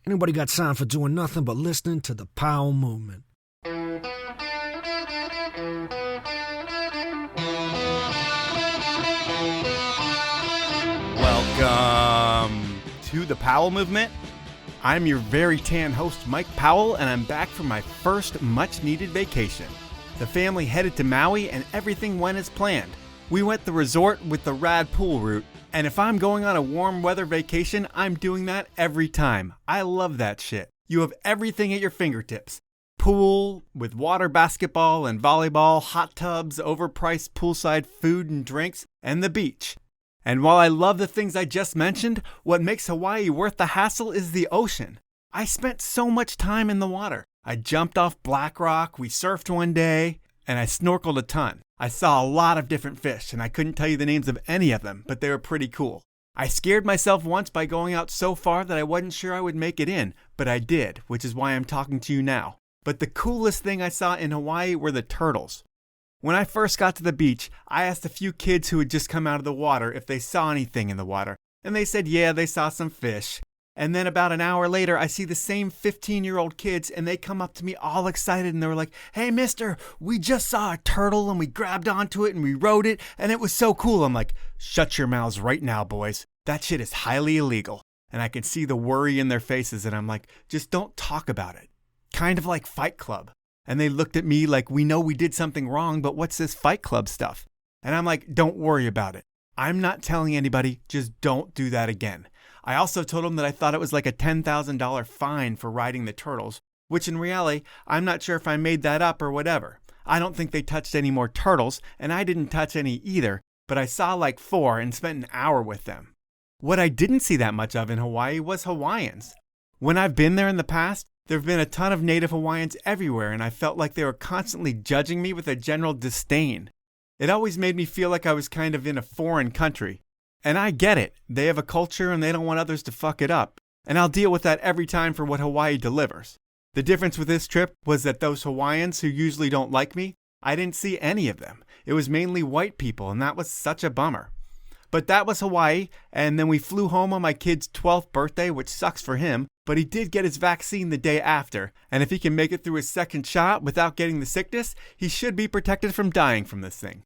Anybody got time for doing nothing but listening to the Powell Movement? Welcome to the Powell Movement. I'm your very tan host, Mike Powell, and I'm back from my first much-needed vacation. The family headed to Maui, and everything went as planned. We went the resort with the rad pool route, and if I'm going on a warm weather vacation, I'm doing that every time. I love that shit. You have everything at your fingertips. Pool with water basketball and volleyball, hot tubs, overpriced poolside food and drinks, and the beach. And while I love the things I just mentioned, what makes Hawaii worth the hassle is the ocean. I spent so much time in the water. I jumped off Black Rock, we surfed one day, and I snorkeled a ton. I saw a lot of different fish, and I couldn't tell you the names of any of them, but they were pretty cool. I scared myself once by going out so far that I wasn't sure I would make it in, but I did, which is why I'm talking to you now. But the coolest thing I saw in Hawaii were the turtles. When I first got to the beach, I asked a few kids who had just come out of the water if they saw anything in the water, and they said yeah, they saw some fish. And then about an hour later, I see the same 15-year-old kids, and they come up to me all excited, and they were like, "Hey, mister, we just saw a turtle, and we grabbed onto it, and we rode it, and it was so cool." I'm like, "Shut your mouths right now, boys. That shit is highly illegal." And I can see the worry in their faces, and I'm like, "Just don't talk about it." Kind of like Fight Club. And they looked at me like, "We know we did something wrong, but what's this Fight Club stuff?" And I'm like, "Don't worry about it. I'm not telling anybody, just don't do that again." I also told them that I thought it was like a $10,000 fine for riding the turtles, which in reality, I'm not sure if I made that up or whatever. I don't think they touched any more turtles, and I didn't touch any either, but I saw like 4 and spent an hour with them. What I didn't see that much of in Hawaii was Hawaiians. When I've been there in the past, there have been a ton of native Hawaiians everywhere, and I felt like they were constantly judging me with a general disdain. It always made me feel like I was kind of in a foreign country. And I get it. They have a culture and they don't want others to fuck it up. And I'll deal with that every time for what Hawaii delivers. The difference with this trip was that those Hawaiians who usually don't like me, I didn't see any of them. It was mainly white people, and that was such a bummer. But that was Hawaii, and then we flew home on my kid's 12th birthday, which sucks for him, but he did get his vaccine the day after, and if he can make it through his second shot without getting the sickness, he should be protected from dying from this thing.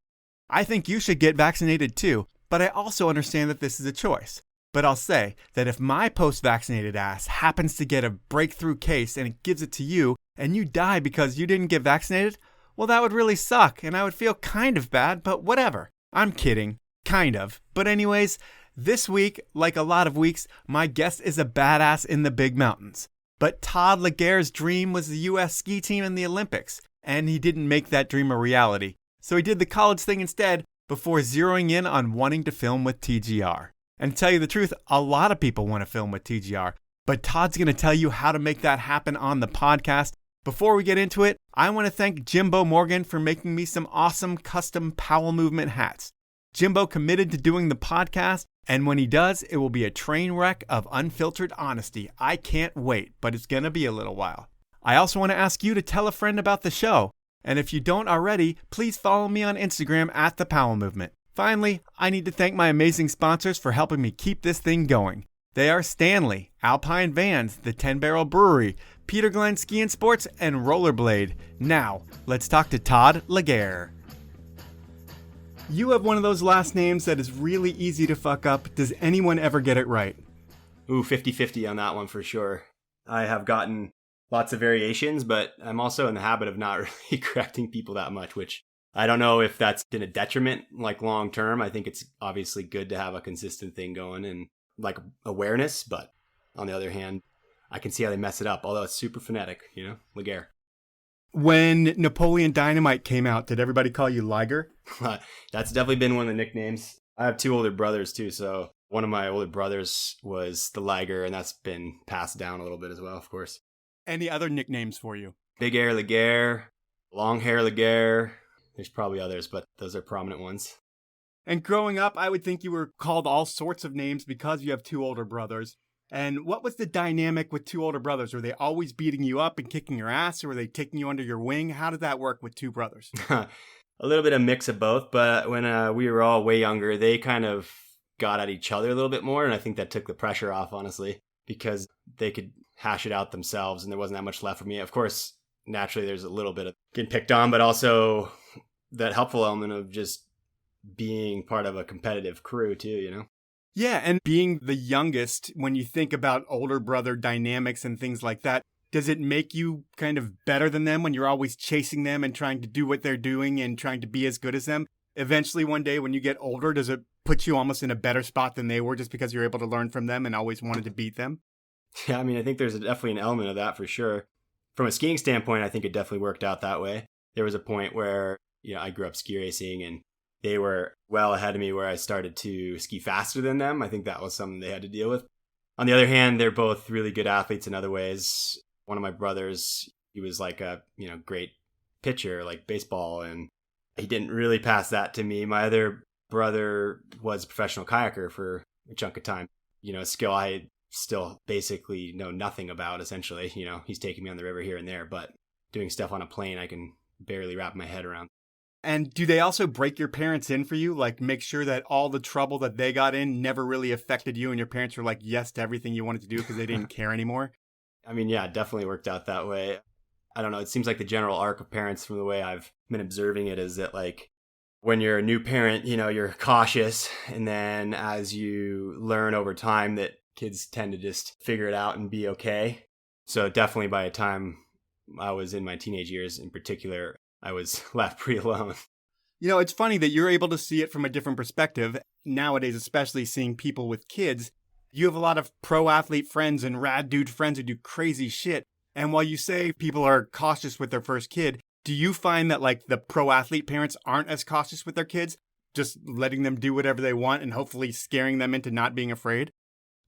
I think you should get vaccinated too, but I also understand that this is a choice. But I'll say that if my post-vaccinated ass happens to get a breakthrough case and it gives it to you, and you die because you didn't get vaccinated, well, that would really suck, and I would feel kind of bad, but whatever. I'm kidding. Kind of. But anyways, this week, like a lot of weeks, my guest is a badass in the big mountains. But Todd Ligare's dream was the U.S. ski team in the Olympics, and he didn't make that dream a reality. So he did the college thing instead, before zeroing in on wanting to film with TGR. And to tell you the truth, a lot of people want to film with TGR, but Todd's going to tell you how to make that happen on the podcast. Before we get into it, I want to thank Jimbo Morgan for making me some awesome custom Powell Movement hats. Jimbo committed to doing the podcast, and when he does, it will be a train wreck of unfiltered honesty. I can't wait, but it's going to be a little while. I also want to ask you to tell a friend about the show. And if you don't already, please follow me on Instagram at The Powell Movement. Finally, I need to thank my amazing sponsors for helping me keep this thing going. They are Stanley, Alpine Vans, the 10 Barrel Brewery, Peter Glenn Ski and Sports, and Rollerblade. Now, let's talk to Todd Ligare. You have one of those last names that is really easy to fuck up. Does anyone ever get it right? Ooh, 50-50 on that one for sure. I have gotten lots of variations, but I'm also in the habit of not really correcting people that much, which I don't know if that's been a detriment, like long term. I think it's obviously good to have a consistent thing going and like awareness, but on the other hand, I can see how they mess it up, although it's super phonetic, Ligare. When Napoleon Dynamite came out, did everybody call you Liger? That's definitely been one of the nicknames. I have 2 older brothers too, so one of my older brothers was the Liger, and that's been passed down a little bit as well, of course. Any other nicknames for you? Big Hair Ligare, Long Hair Ligare. There's probably others, but those are prominent ones. And growing up, I would think you were called all sorts of names because you have 2 older brothers. And what was the dynamic with 2 older brothers? Were they always beating you up and kicking your ass, or were they taking you under your wing? How did that work with 2 brothers? A little bit of mix of both, but when we were all way younger, they kind of got at each other a little bit more, and I think that took the pressure off, honestly, because they could hash it out themselves, and there wasn't that much left for me. Of course, naturally, there's a little bit of getting picked on, but also that helpful element of just being part of a competitive crew too, you know? Yeah, and being the youngest, when you think about older brother dynamics and things like that, does it make you kind of better than them when you're always chasing them and trying to do what they're doing and trying to be as good as them? Eventually, one day when you get older, does it put you almost in a better spot than they were just because you're able to learn from them and always wanted to beat them? Yeah, I mean, I think there's definitely an element of that for sure. From a skiing standpoint, I think it definitely worked out that way. There was a point where, I grew up ski racing and they were well ahead of me where I started to ski faster than them. I think that was something they had to deal with. On the other hand, they're both really good athletes in other ways. One of my brothers, he was like a, great pitcher, like baseball, and he didn't really pass that to me. My other brother was a professional kayaker for a chunk of time. A skill I still basically know nothing about, essentially. He's taking me on the river here and there, but doing stuff on a plane, I can barely wrap my head around. And do they also break your parents in for you? Like make sure that all the trouble that they got in never really affected you and your parents were like yes to everything you wanted to do because they didn't care anymore? I mean, yeah, it definitely worked out that way. I don't know. It seems like the general arc of parents from the way I've been observing it is that like when you're a new parent, you're cautious. And then as you learn over time that kids tend to just figure it out and be okay. So definitely by the time I was in my teenage years in particular, I was left pretty alone. It's funny that you're able to see it from a different perspective. Nowadays, especially seeing people with kids, you have a lot of pro athlete friends and rad dude friends who do crazy shit. And while you say people are cautious with their first kid, do you find that like the pro athlete parents aren't as cautious with their kids, just letting them do whatever they want and hopefully scaring them into not being afraid?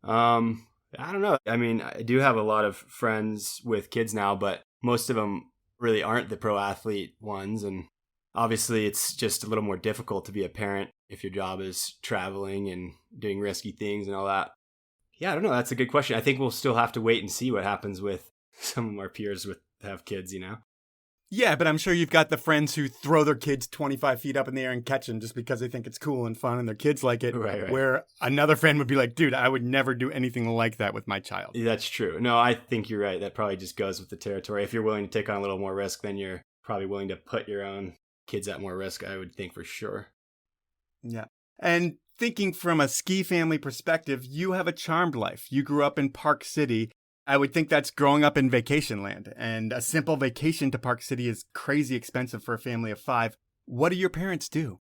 I don't know. I mean, I do have a lot of friends with kids now, but most of them really aren't the pro athlete ones. And obviously it's just a little more difficult to be a parent if your job is traveling and doing risky things and all that. Yeah, I don't know. That's a good question. I think we'll still have to wait and see what happens with some of our peers with have kids, Yeah, but I'm sure you've got the friends who throw their kids 25 feet up in the air and catch them just because they think it's cool and fun and their kids like it. Right. Where another friend would be like, dude, I would never do anything like that with my child. That's true. No, I think you're right. That probably just goes with the territory. If you're willing to take on a little more risk, then you're probably willing to put your own kids at more risk, I would think for sure. Yeah. And thinking from a ski family perspective, you have a charmed life. You grew up in Park City. I would think that's growing up in vacation land. And a simple vacation to Park City is crazy expensive for a family of 5. What do your parents do?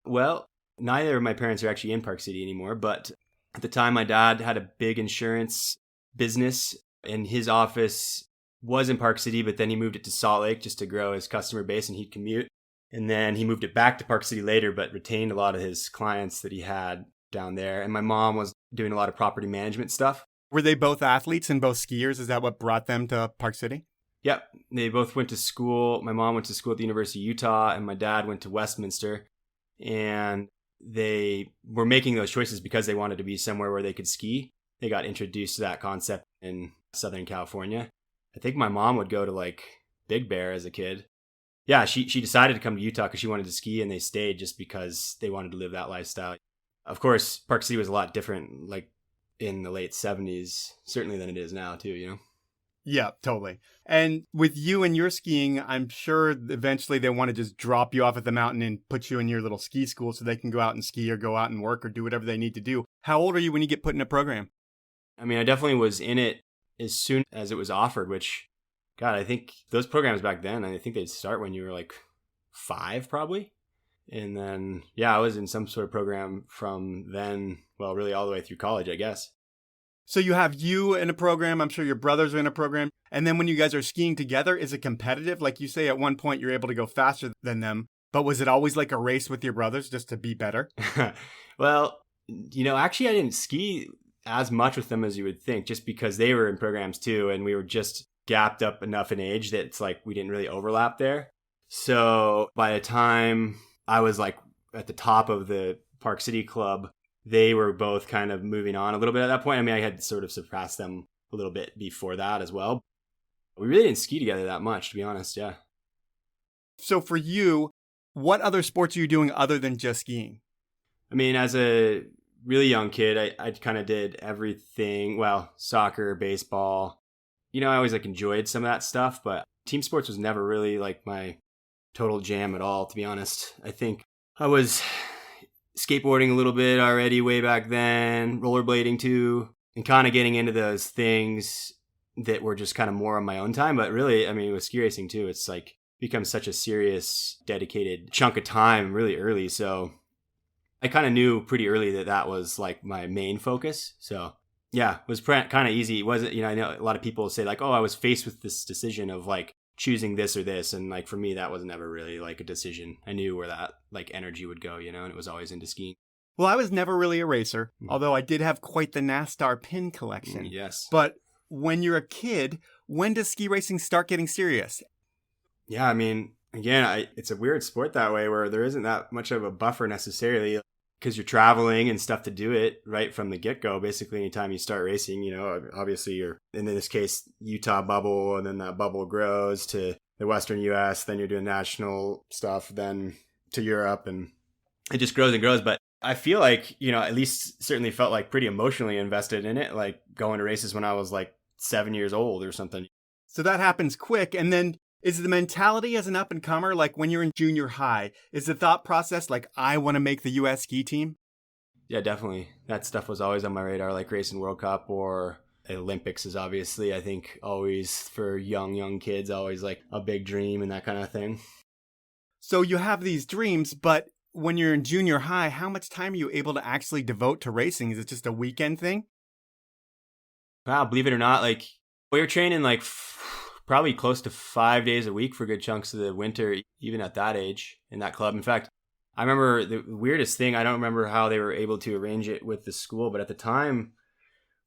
Well, neither of my parents are actually in Park City anymore, but at the time my dad had a big insurance business and his office was in Park City, but then he moved it to Salt Lake just to grow his customer base and he'd commute. And then he moved it back to Park City later, but retained a lot of his clients that he had down there. And my mom was doing a lot of property management stuff. Were they both athletes and both skiers? Is that what brought them to Park City? Yep. They both went to school. My mom went to school at the University of Utah and my dad went to Westminster. And they were making those choices because they wanted to be somewhere where they could ski. They got introduced to that concept in Southern California. I think my mom would go to like Big Bear as a kid. Yeah, she decided to come to Utah because she wanted to ski and they stayed just because they wanted to live that lifestyle. Of course, Park City was a lot different like in the late 70s, certainly than it is now too, Yeah, totally. And with you and your skiing, I'm sure eventually they want to just drop you off at the mountain and put you in your little ski school so they can go out and ski or go out and work or do whatever they need to do. How old are you when you get put in a program? I mean, I definitely was in it as soon as it was offered, which, God, I think those programs back then, I think they'd start when you were like 5 probably. And then, yeah, I was in some sort of program from then, well, really all the way through college, I guess. So you have you in a program. I'm sure your brothers are in a program. And then when you guys are skiing together, is it competitive? Like you say, at one point you're able to go faster than them. But was it always like a race with your brothers just to be better? Well, actually I didn't ski as much with them as you would think, just because they were in programs too. And we were just gapped up enough in age that it's like we didn't really overlap there. So by the time I was like at the top of the Park City club, they were both kind of moving on a little bit at that point. I mean, I had sort of surpassed them a little bit before that as well. We really didn't ski together that much, to be honest. Yeah. So for you, what other sports are you doing other than just skiing? I mean, as a really young kid, I kind of did everything. Well, soccer, baseball, I always like enjoyed some of that stuff, but team sports was never really like my total jam at all, to be honest. I think I was skateboarding a little bit already way back then, rollerblading too, and kind of getting into those things that were just kind of more on my own time. But really, I mean, with ski racing too, it's like become such a serious, dedicated chunk of time really early. So I kind of knew pretty early that that was like my main focus. So yeah, it was kind of easy. It wasn't, I know a lot of people say like, oh, I was faced with this decision of like choosing this or this. And like, for me, that was never really like a decision. I knew where that like energy would go, and it was always into skiing. Well, I was never really a racer, although I did have quite the NASCAR pin collection. Yes. But when you're a kid, when does ski racing start getting serious? Yeah, I mean, again, it's a weird sport that way where there isn't that much of a buffer necessarily because you're traveling and stuff to do it right from the get-go. Basically, anytime you start racing, obviously you're, in this case, Utah bubble, and then that bubble grows to the Western U.S., then you're doing national stuff, then to Europe, and it just grows and grows. But I feel like, at least certainly felt like pretty emotionally invested in it, like going to races when I was like 7 years old or something. So that happens quick, and then is the mentality as an up-and-comer, like when you're in junior high, is the thought process like, I want to make the U.S. ski team? Yeah, definitely. That stuff was always on my radar, like racing World Cup or Olympics is obviously, I think, always for young kids, always like a big dream and that kind of thing. So you have these dreams, but when you're in junior high, how much time are you able to actually devote to racing? Is it just a weekend thing? Wow, believe it or not, like we're training like probably close to 5 days a week for good chunks of the winter, even at that age in that club. In fact, I remember the weirdest thing, I don't remember how they were able to arrange it with the school, but at the time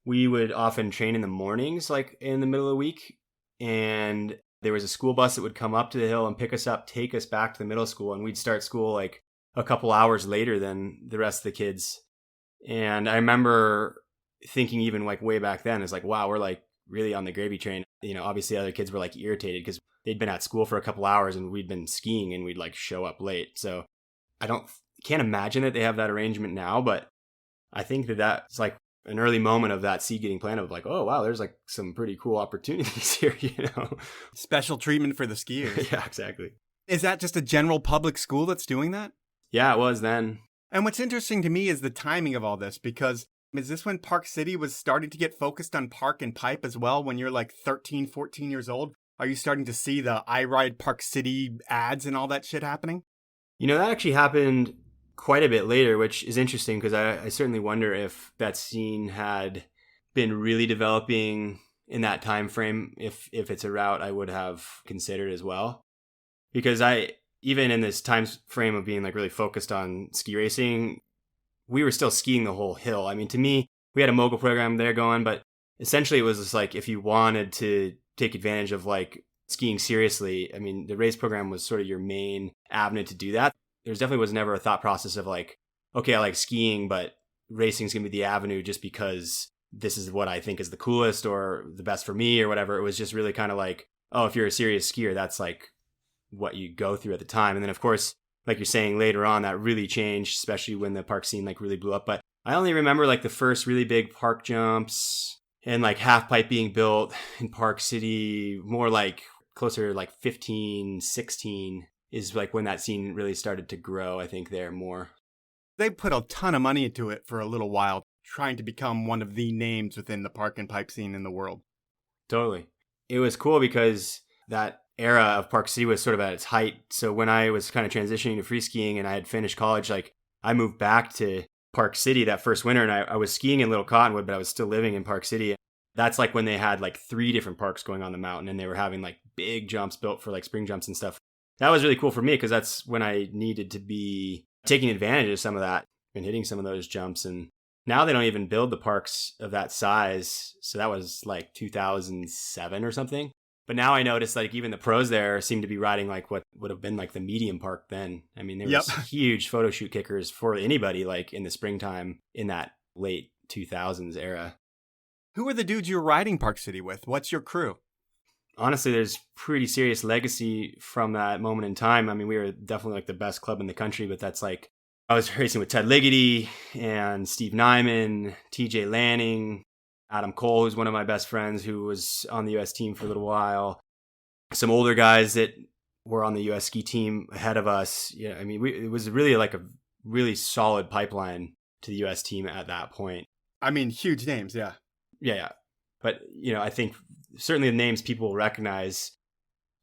we would often train in the mornings, like in the middle of the week. And there was a school bus that would come up to the hill and pick us up, take us back to the middle school. And we'd start school like a couple hours later than the rest of the kids. And I remember thinking even like way back then, it's like, wow, we're like really on the gravy train. Obviously other kids were like irritated because they'd been at school for a couple hours and we'd been skiing and we'd like show up late. So I can't imagine that they have that arrangement now, but I think that that's like an early moment of that seed getting planted of like, oh wow, there's like some pretty cool opportunities here, Special treatment for the skiers. Yeah, exactly. Is that just a general public school that's doing that? Yeah, it was then. And what's interesting to me is the timing of all this, because is this when Park City was starting to get focused on park and pipe as well when you're like 13, 14 years old? Are you starting to see the I Ride Park City ads and all that shit happening? That actually happened quite a bit later, which is interesting because I certainly wonder if that scene had been really developing in that time frame, if it's a route I would have considered as well. Because even in this time frame of being like really focused on ski racing, we were still skiing the whole hill. I mean, to me, we had a mogul program there going, but essentially it was just like if you wanted to take advantage of like skiing seriously, I mean, the race program was sort of your main avenue to do that. There definitely was never a thought process of like, okay, I like skiing, but racing is going to be the avenue just because this is what I think is the coolest or the best for me or whatever. It was just really kind of like, oh, if you're a serious skier, that's like what you go through at the time. And then of course, like you're saying later on, that really changed, especially when the park scene like really blew up. But I only remember like the first really big park jumps and like half pipe being built in Park City, more like closer to like 15, 16 is like when that scene really started to grow, I think, there more. They put a ton of money into it for a little while, trying to become one of the names within the park and pipe scene in the world. Totally. It was cool because that era of Park City was sort of at its height. So when I was kind of transitioning to free skiing and I had finished college, like I moved back to Park City that first winter and I was skiing in Little Cottonwood, but I was still living in Park City. That's like when they had like 3 different parks going on the mountain and they were having like big jumps built for like spring jumps and stuff. That was really cool for me because that's when I needed to be taking advantage of some of that and hitting some of those jumps. And now they don't even build the parks of that size. So that was like 2007 or something. But now I noticed like even the pros there seem to be riding like what would have been like the medium park then. I mean, there was huge photo shoot kickers for anybody like in the springtime in that late 2000s era. Who are the dudes you're riding Park City with? What's your crew? Honestly, there's pretty serious legacy from that moment in time. I mean, we were definitely like the best club in the country, but that's like, I was racing with Todd Ligare and Steve Nyman, TJ Lanning, Adam Cole, who's one of my best friends, who was on the U.S. team for a little while. Some older guys that were on the U.S. ski team ahead of us. Yeah, I mean, it was really like a really solid pipeline to the U.S. team at that point. I mean, huge names, yeah. Yeah. But, I think certainly the names people will recognize,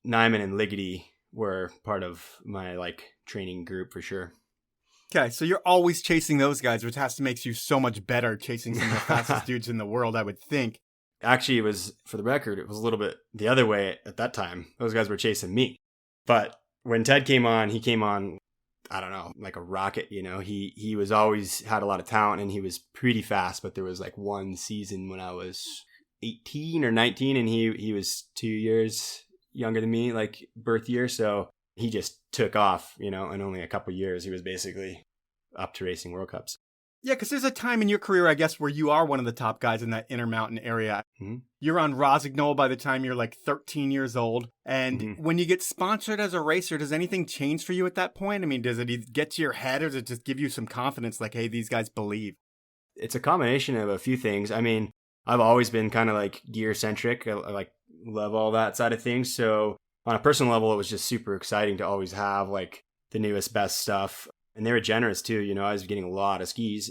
Nyman and Ligare were part of my training group for sure. Okay, so you're always chasing those guys, which has to make you so much better chasing some of the fastest dudes in the world, I would think. Actually, it was, for the record, it was a little bit the other way at that time. Those guys were chasing me. But when Ted came on, he came on, I don't know, like a rocket, He was always had a lot of talent and he was pretty fast, but there was one season when I was 18 or 19 and he was 2 years younger than me, birth year. So he just took off, in only a couple of years. He was basically up to racing World Cups. Yeah, because there's a time in your career, I guess, where you are one of the top guys in that Intermountain area. Mm-hmm. You're on Rosignol by the time you're 13 years old. And when you get sponsored as a racer, does anything change for you at that point? I mean, does it get to your head or does it just give you some confidence hey, these guys believe? It's a combination of a few things. I mean, I've always been kind of gear centric. I love all that side of things. So on a personal level, it was just super exciting to always have the newest, best stuff. And they were generous too. I was getting a lot of skis.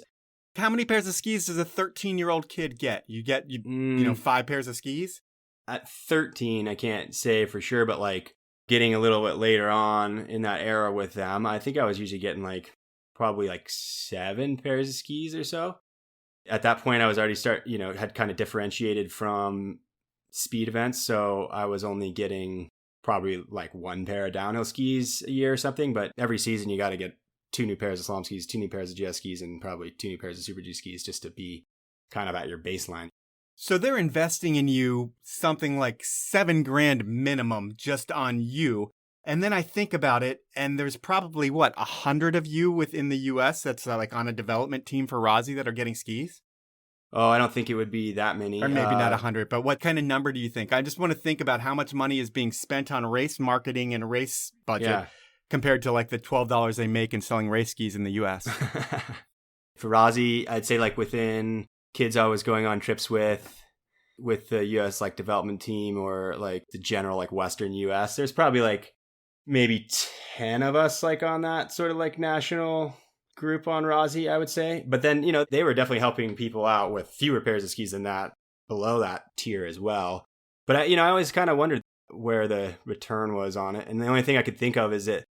How many pairs of skis does a 13-year-old kid get? You get, 5 pairs of skis? At 13, I can't say for sure, but getting a little bit later on in that era with them, I think I was usually getting probably 7 pairs of skis or so. At that point, I was already had kind of differentiated from speed events. So I was only getting probably 1 pair of downhill skis a year or something. But every season, you got to get 2 new pairs of slalom skis, 2 new pairs of GS skis, and probably 2 new pairs of Super G skis just to be kind of at your baseline. So they're investing in you something like $7,000 minimum just on you. And then I think about it, and there's probably 100 of you within the US that's on a development team for Rossi that are getting skis? Oh, I don't think it would be that many. Or maybe not 100, but what kind of number do you think? I just want to think about how much money is being spent on race marketing and race budget compared to the $12 they make in selling race skis in the US. For Rossi, I'd say within kids I was going on trips with the US development team or the general Western US, there's probably maybe 10 of us on that sort of national group on Rossi, I would say. But then, they were definitely helping people out with fewer pairs of skis than that below that tier as well. But I always kind of wondered where the return was on it. And the only thing I could think of is that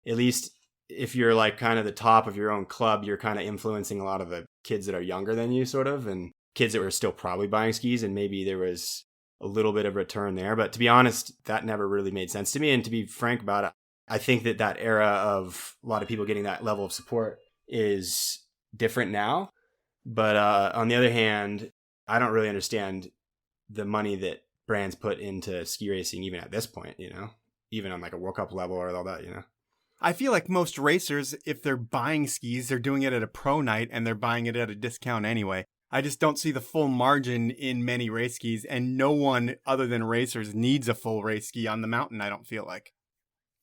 at least if you're kind of the top of your own club, you're kind of influencing a lot of the kids that are younger than you sort of, and kids that were still probably buying skis, and maybe there was a little bit of return there. But to be honest, that never really made sense to me. And to be frank about it, I think that era of a lot of people getting that level of support is different now. But on the other hand, I don't really understand the money that brands put into ski racing even at this point, even on a World Cup level or all that, I feel like most racers, if they're buying skis, they're doing it at a pro night and they're buying it at a discount anyway. I just don't see the full margin in many race skis, and no one other than racers needs a full race ski on the mountain, I don't feel like.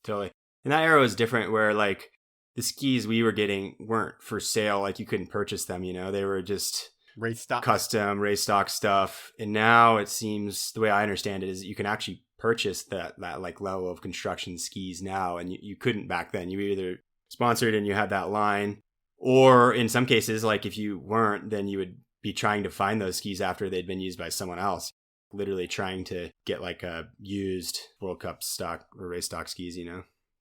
Totally. And that era was different where the skis we were getting weren't for sale. You couldn't purchase them, they were just race stock, custom race stock stuff. And now it seems, the way I understand it, is you can actually purchase that level of construction skis now, and you couldn't back then. You were either sponsored and you had that line, or in some cases, if you weren't, then you would be trying to find those skis after they'd been used by someone else, literally trying to get a used World Cup stock or race stock skis,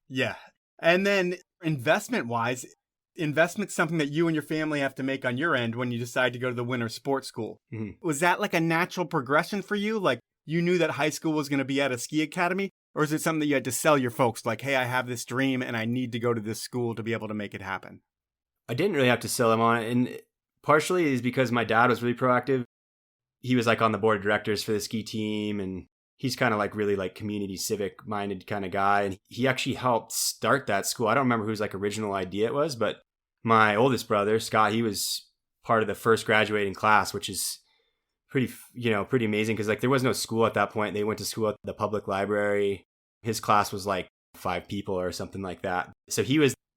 Yeah. And then investment's something that you and your family have to make on your end when you decide to go to the winter sports school. Mm-hmm. Was that a natural progression for you? You knew that high school was going to be at a ski academy? Or is it something that you had to sell your folks? Hey, I have this dream and I need to go to this school to be able to make it happen. I didn't really have to sell them on it. And partially is because my dad was really proactive. He was on the board of directors for the ski team, and he's kind of really community civic minded kind of guy. And he actually helped start that school. I don't remember whose original idea it was, but my oldest brother, Scott, he was part of the first graduating class, which is pretty amazing because there was no school at that point. They went to school at the public library. His class was 5 people or something like that. So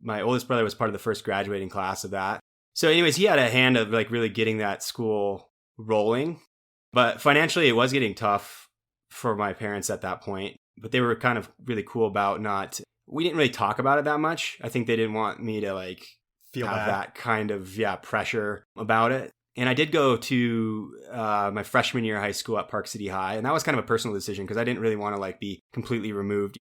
my oldest brother was part of the first graduating class of that. So anyways, he had a hand of really getting that school rolling. But financially, it was getting tough for my parents at that point. But they were kind of really cool about we didn't really talk about it that much. I think they didn't want me to Feel have bad. that kind of, pressure about it. And I did go to my freshman year of high school at Park City High. And that was kind of a personal decision because I didn't really want to be completely removed.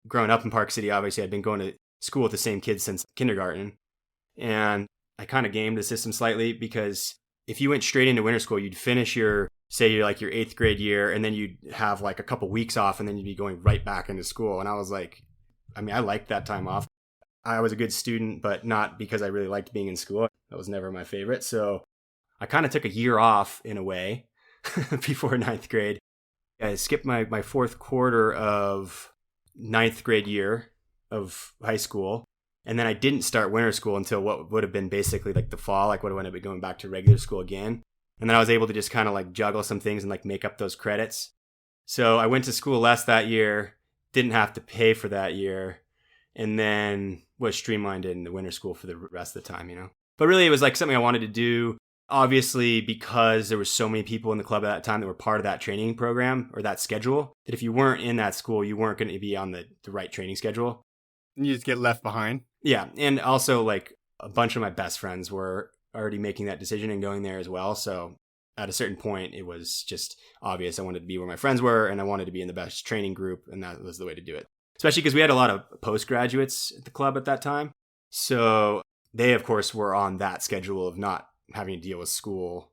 Growing up in Park City, obviously, I'd been going to school with the same kids since kindergarten. And I kind of gamed the system slightly because if you went straight into winter school, you'd finish your 8th grade year, and then you'd have a couple weeks off, and then you'd be going right back into school. And I was I liked that time off. I was a good student, but not because I really liked being in school. That was never my favorite. So I kind of took a year off in a way before 9th grade. I skipped my fourth quarter of 9th grade year of high school. And then I didn't start winter school until what would have been basically the fall. Would have ended up going back to regular school again. And then I was able to just kind of juggle some things and make up those credits. So I went to school less that year, didn't have to pay for that year, and then was streamlined in the winter school for the rest of the time, But really, it was something I wanted to do, obviously, because there were so many people in the club at that time that were part of that training program or that schedule, that if you weren't in that school, you weren't going to be on the right training schedule. You just get left behind. Yeah. And also, a bunch of my best friends were already making that decision and going there as well. So at a certain point, it was just obvious I wanted to be where my friends were, and I wanted to be in the best training group, and that was the way to do it. Especially because we had a lot of postgraduates at the club at that time. So they, of course, were on that schedule of not having to deal with school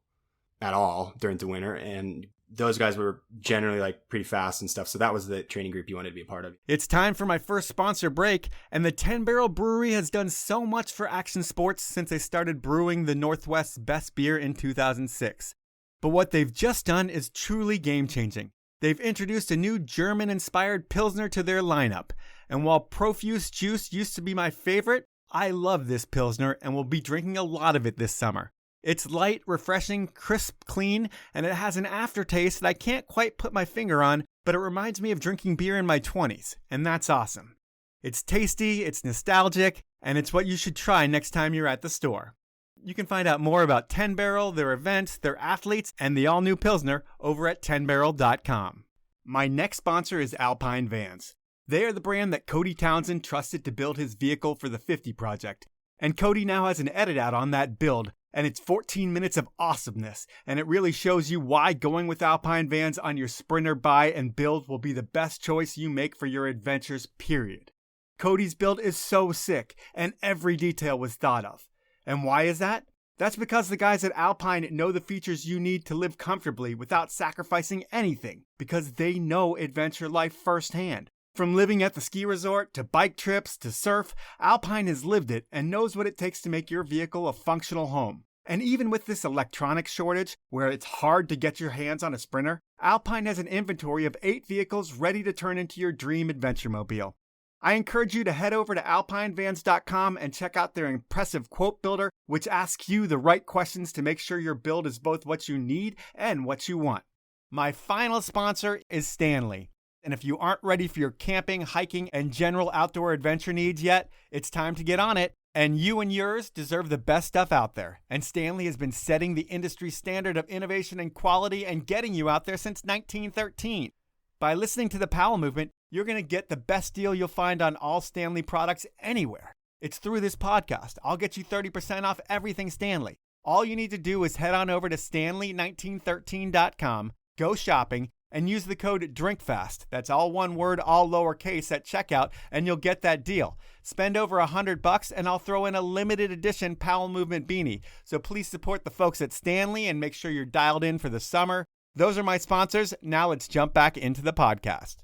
at all during the winter. And those guys were generally pretty fast and stuff. So that was the training group you wanted to be a part of. It's time for my first sponsor break. And the 10 Barrel Brewery has done so much for action sports since they started brewing the Northwest's best beer in 2006. But what they've just done is truly game-changing. They've introduced a new German-inspired Pilsner to their lineup. And while Profuse Juice used to be my favorite, I love this Pilsner and will be drinking a lot of it this summer. It's light, refreshing, crisp, clean, and it has an aftertaste that I can't quite put my finger on, but it reminds me of drinking beer in my 20s, and that's awesome. It's tasty, it's nostalgic, and it's what you should try next time you're at the store. You can find out more about 10 Barrel, their events, their athletes, and the all-new Pilsner over at 10barrel.com. My next sponsor is Alpine Vans. They are the brand that Cody Townsend trusted to build his vehicle for the 50 project. And Cody now has an edit out on that build, and it's 14 minutes of awesomeness, and it really shows you why going with Alpine Vans on your Sprinter buy and build will be the best choice you make for your adventures, period. Cody's build is so sick, and every detail was thought of. And why is that? That's because the guys at Alpine know the features you need to live comfortably without sacrificing anything, because they know adventure life firsthand. From living at the ski resort to bike trips to surf, Alpine has lived it and knows what it takes to make your vehicle a functional home. And even with this electronics shortage, where it's hard to get your hands on a Sprinter, Alpine has an inventory of 8 vehicles ready to turn into your dream adventure mobile. I encourage you to head over to alpinevans.com and check out their impressive quote builder, which asks you the right questions to make sure your build is both what you need and what you want. My final sponsor is Stanley. And if you aren't ready for your camping, hiking, and general outdoor adventure needs yet, it's time to get on it. And you and yours deserve the best stuff out there. And Stanley has been setting the industry standard of innovation and quality and getting you out there since 1913. By listening to the Powell Movement, you're going to get the best deal you'll find on all Stanley products anywhere. It's through this podcast. I'll get you 30% off everything Stanley. All you need to do is head on over to stanley1913.com, go shopping, and use the code DRINKFAST. That's all one word, all lowercase at checkout, and you'll get that deal. Spend over $100 and I'll throw in a limited edition Powell Movement beanie. So please support the folks at Stanley and make sure you're dialed in for the summer. Those are my sponsors. Now let's jump back into the podcast.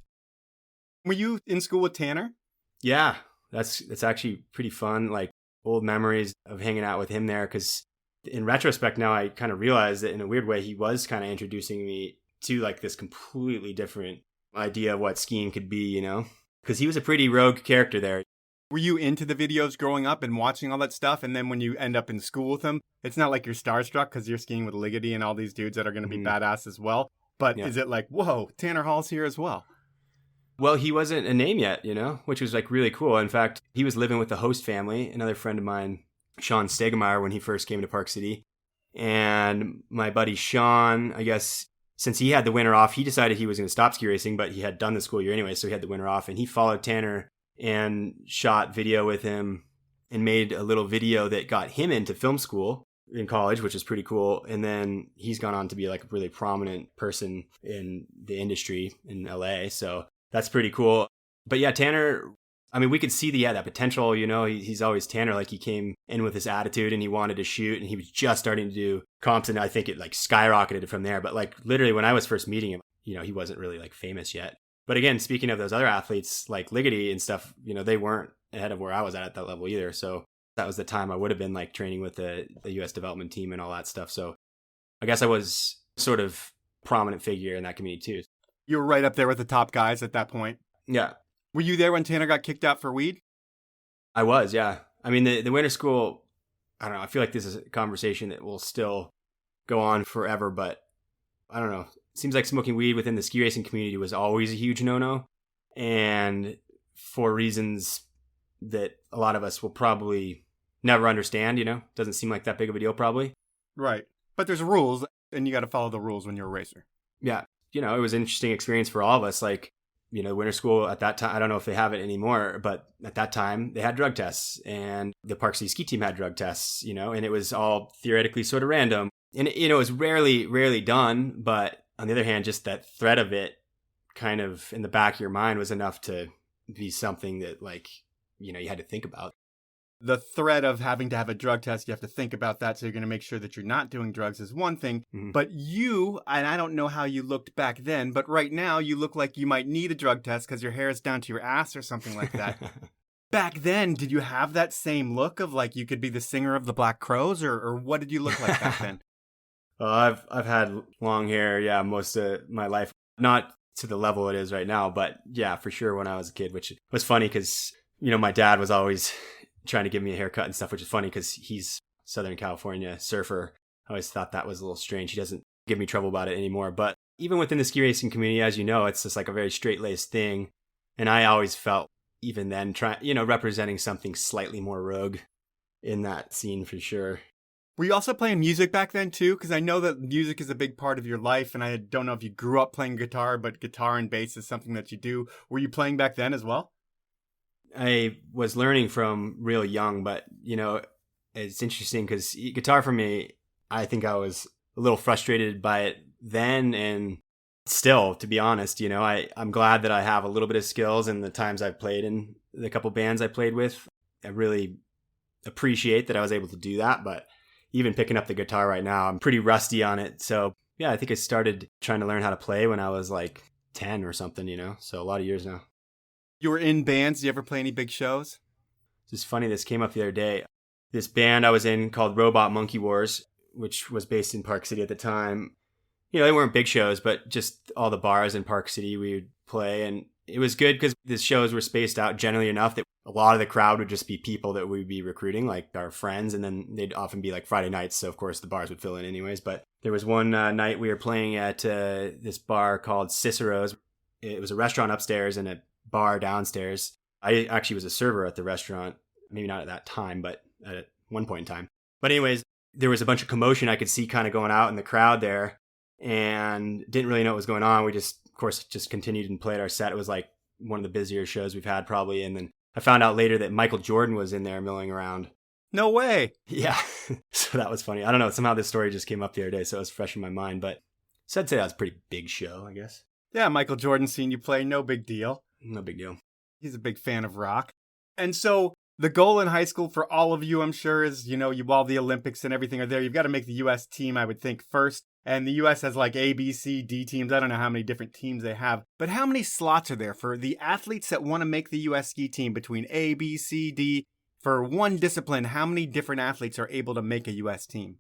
Were you in school with Tanner? Yeah, that's actually pretty fun. Old memories of hanging out with him there. Because in retrospect now, I kind of realized that in a weird way, he was kind of introducing me to this completely different idea of what skiing could be, because he was a pretty rogue character there. Were you into the videos growing up and watching all that stuff? And then when you end up in school with him, it's not like you're starstruck because you're skiing with Ligare and all these dudes that are going to be badass as well. But Is it whoa, Tanner Hall's here as well? Well, he wasn't a name yet, which was really cool. In fact, he was living with the host family, another friend of mine, Sean Stegemeyer, when he first came to Park City. And my buddy Sean, I guess, since he had the winter off, he decided he was going to stop ski racing, but he had done the school year anyway, so he had the winter off. And he followed Tanner and shot video with him and made a little video that got him into film school in college, which is pretty cool. And then he's gone on to be like a really prominent person in the industry in LA. So that's pretty cool. But yeah, Tanner, I mean, we could see that potential, you know, he's always Tanner. Like he came in with this attitude and he wanted to shoot and he was just starting to do comps. And I think it like skyrocketed from there. But like literally when I was first meeting him, you know, he wasn't really like famous yet. But again, speaking of those other athletes like Ligare and stuff, you know, they weren't ahead of where I was at that level either. So that was the time I would have been like training with the US development team and all that stuff. So I guess I was sort of prominent figure in that community too. You were right up there with the top guys at that point. Yeah. Were you there when Tanner got kicked out for weed? I was, yeah. I mean, the winter school, I don't know. I feel like this is a conversation that will still go on forever, but I don't know. It seems like smoking weed within the ski racing community was always a huge no-no. And for reasons that a lot of us will probably never understand, you know? Doesn't seem like that big of a deal, probably. Right. But there's rules, and you got to follow the rules when you're a racer. Yeah. You know, it was an interesting experience for all of us. Like, you know, winter school at that time, I don't know if they have it anymore, but at that time they had drug tests and the Park City ski team had drug tests, you know, and it was all theoretically sort of random. And, you know, it was rarely done. But on the other hand, just that threat of it kind of in the back of your mind was enough to be something that like, you know, you had to think about. The threat of having to have a drug test, you have to think about that. So you're going to make sure that you're not doing drugs is one thing. Mm-hmm. But you, and I don't know how you looked back then, but right now you look like you might need a drug test because your hair is down to your ass or something like that. Back then, did you have that same look of like you could be the singer of the Black Crowes or what did you look like back then? Well, I've had long hair, yeah, most of my life. Not to the level it is right now, but yeah, for sure when I was a kid, which was funny because, you know, my dad was always trying to give me a haircut and stuff, which is funny because he's Southern California surfer. I always thought that was a little strange. He doesn't give me trouble about it anymore. But even within the ski racing community, as you know, it's just like a very straight-laced thing. And I always felt, even then, representing something slightly more rogue in that scene for sure. Were you also playing music back then too? Because I know that music is a big part of your life, and I don't know if you grew up playing guitar, but guitar and bass is something that you do. Were you playing back then as well? I was learning from real young, but, you know, it's interesting because guitar for me, I think I was a little frustrated by it then and still, to be honest, you know, I'm glad that I have a little bit of skills in the times I've played in the couple bands I played with. I really appreciate that I was able to do that, but even picking up the guitar right now, I'm pretty rusty on it. So yeah, I think I started trying to learn how to play when I was like 10 or something, you know, so a lot of years now. You were in bands. Did you ever play any big shows? It's just funny. This came up the other day. This band I was in called Robot Monkey Wars, which was based in Park City at the time. You know, they weren't big shows, but just all the bars in Park City we would play. And it was good because the shows were spaced out generally enough that a lot of the crowd would just be people that we'd be recruiting, like our friends. And then they'd often be like Friday nights. So, of course, the bars would fill in anyways. But there was one night we were playing at this bar called Cicero's. It was a restaurant upstairs and a bar downstairs. I actually was a server at the restaurant, maybe not at that time, but at one point in time. But anyways, there was a bunch of commotion I could see kind of going out in the crowd there and didn't really know what was going on. We just, of course, just continued and played our set. It was like one of the busier shows we've had probably. And then I found out later that Michael Jordan was in there milling around. No way. Yeah. So that was funny. I don't know. Somehow this story just came up the other day, so it was fresh in my mind. But so I'd say that was a pretty big show, I guess. Yeah, Michael Jordan seen you play. No big deal. No big deal. He's a big fan of rock. And so the goal in high school for all of you, I'm sure, is, you know, while the Olympics and everything are there, you've got to make the U.S. team, I would think, first. And the U.S. has like A, B, C, D teams. I don't know how many different teams they have. But how many slots are there for the athletes that want to make the U.S. ski team between A, B, C, D? For one discipline, how many different athletes are able to make a U.S. team?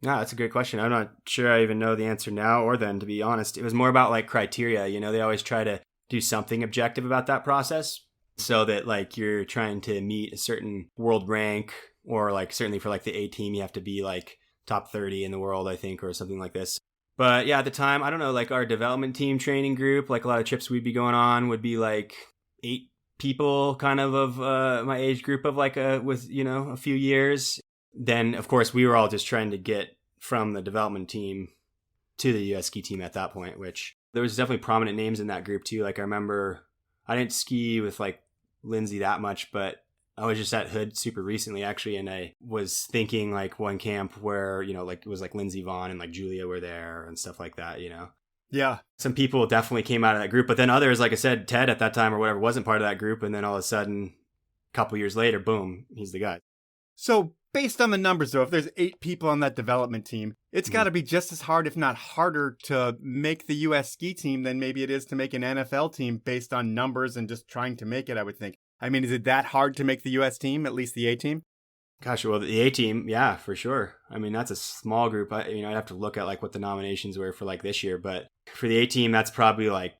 No, that's a great question. I'm not sure I even know the answer now or then, to be honest. It was more about like criteria. You know, they always try to do something objective about that process so that like you're trying to meet a certain world rank, or like certainly for like the A team, you have to be like top 30 in the world, I think, or something like this. But yeah, at the time, I don't know, like our development team training group, like a lot of trips we'd be going on would be like 8 people kind of my age group of like with, you know, a few years. Then, of course, we were all just trying to get from the development team to the US ski team at that point, which there was definitely prominent names in that group too. Like I remember I didn't ski with like Lindsay that much, but I was just at Hood super recently actually. And I was thinking like one camp where, like it was like Lindsay Vaughn and like Julia were there and stuff like that, Yeah. Some people definitely came out of that group, but then others, like I said, Ted at that time or whatever, wasn't part of that group. And then all of a sudden, a couple years later, boom, he's the guy. So based on the numbers, though, if there's 8 people on that development team, it's got to be just as hard, if not harder, to make the U.S. ski team than maybe it is to make an NFL team based on numbers and just trying to make it, I would think. I mean, is it that hard to make the U.S. team, at least the A team? Gosh, well, the A team, yeah, for sure. I mean, that's a small group. I'd have to look at like what the nominations were for like this year, but for the A team, that's probably like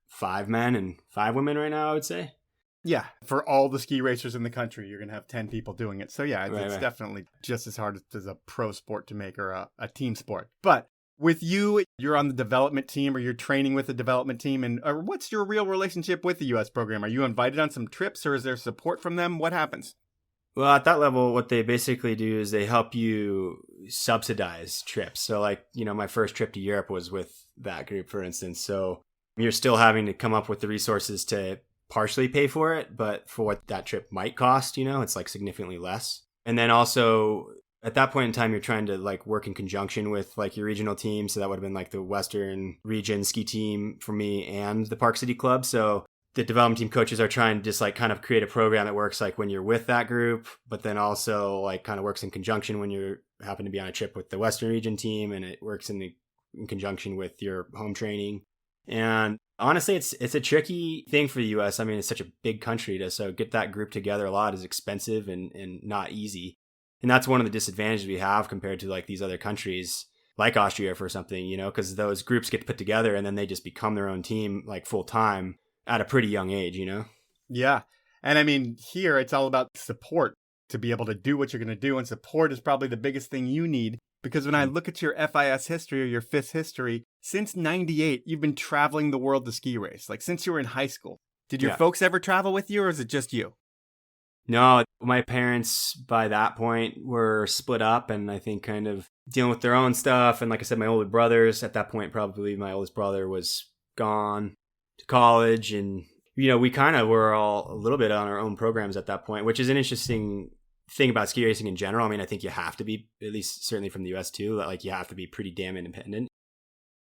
5 men and 5 women right now, I would say. Yeah, for all the ski racers in the country, you're going to have 10 people doing it. So yeah, it's Right. definitely just as hard as a pro sport to make or a team sport. But with you, you're on the development team or you're training with the development team. And what's your real relationship with the U.S. program? Are you invited on some trips or is there support from them? What happens? Well, at that level, what they basically do is they help you subsidize trips. So like, my first trip to Europe was with that group, for instance. So you're still having to come up with the resources to partially pay for it, but for what that trip might cost, it's like significantly less. And then also at that point in time, you're trying to like work in conjunction with like your regional team. So that would have been like the Western region ski team for me and the Park City Club. So the development team coaches are trying to just like kind of create a program that works like when you're with that group, but then also like kind of works in conjunction when you happen to be on a trip with the Western region team, and it works in conjunction with your home training. And honestly, it's a tricky thing for the U.S. I mean, it's such a big country so get that group together a lot is expensive and not easy. And that's one of the disadvantages we have compared to like these other countries like Austria for something, because those groups get put together and then they just become their own team like full time at a pretty young age, Yeah. And I mean, here it's all about support to be able to do what you're going to do. And support is probably the biggest thing you need. Because when I look at your FIS history or your FIS history, since 98, you've been traveling the world to ski race, like since you were in high school. Did your folks ever travel with you or is it just you? No, my parents by that point were split up and I think kind of dealing with their own stuff. And like I said, my older brothers at that point, probably my oldest brother was gone to college. And, we kind of were all a little bit on our own programs at that point, which is an interesting thing about ski racing in general. I mean, I think you have to be, at least certainly from the US too, like you have to be pretty damn independent.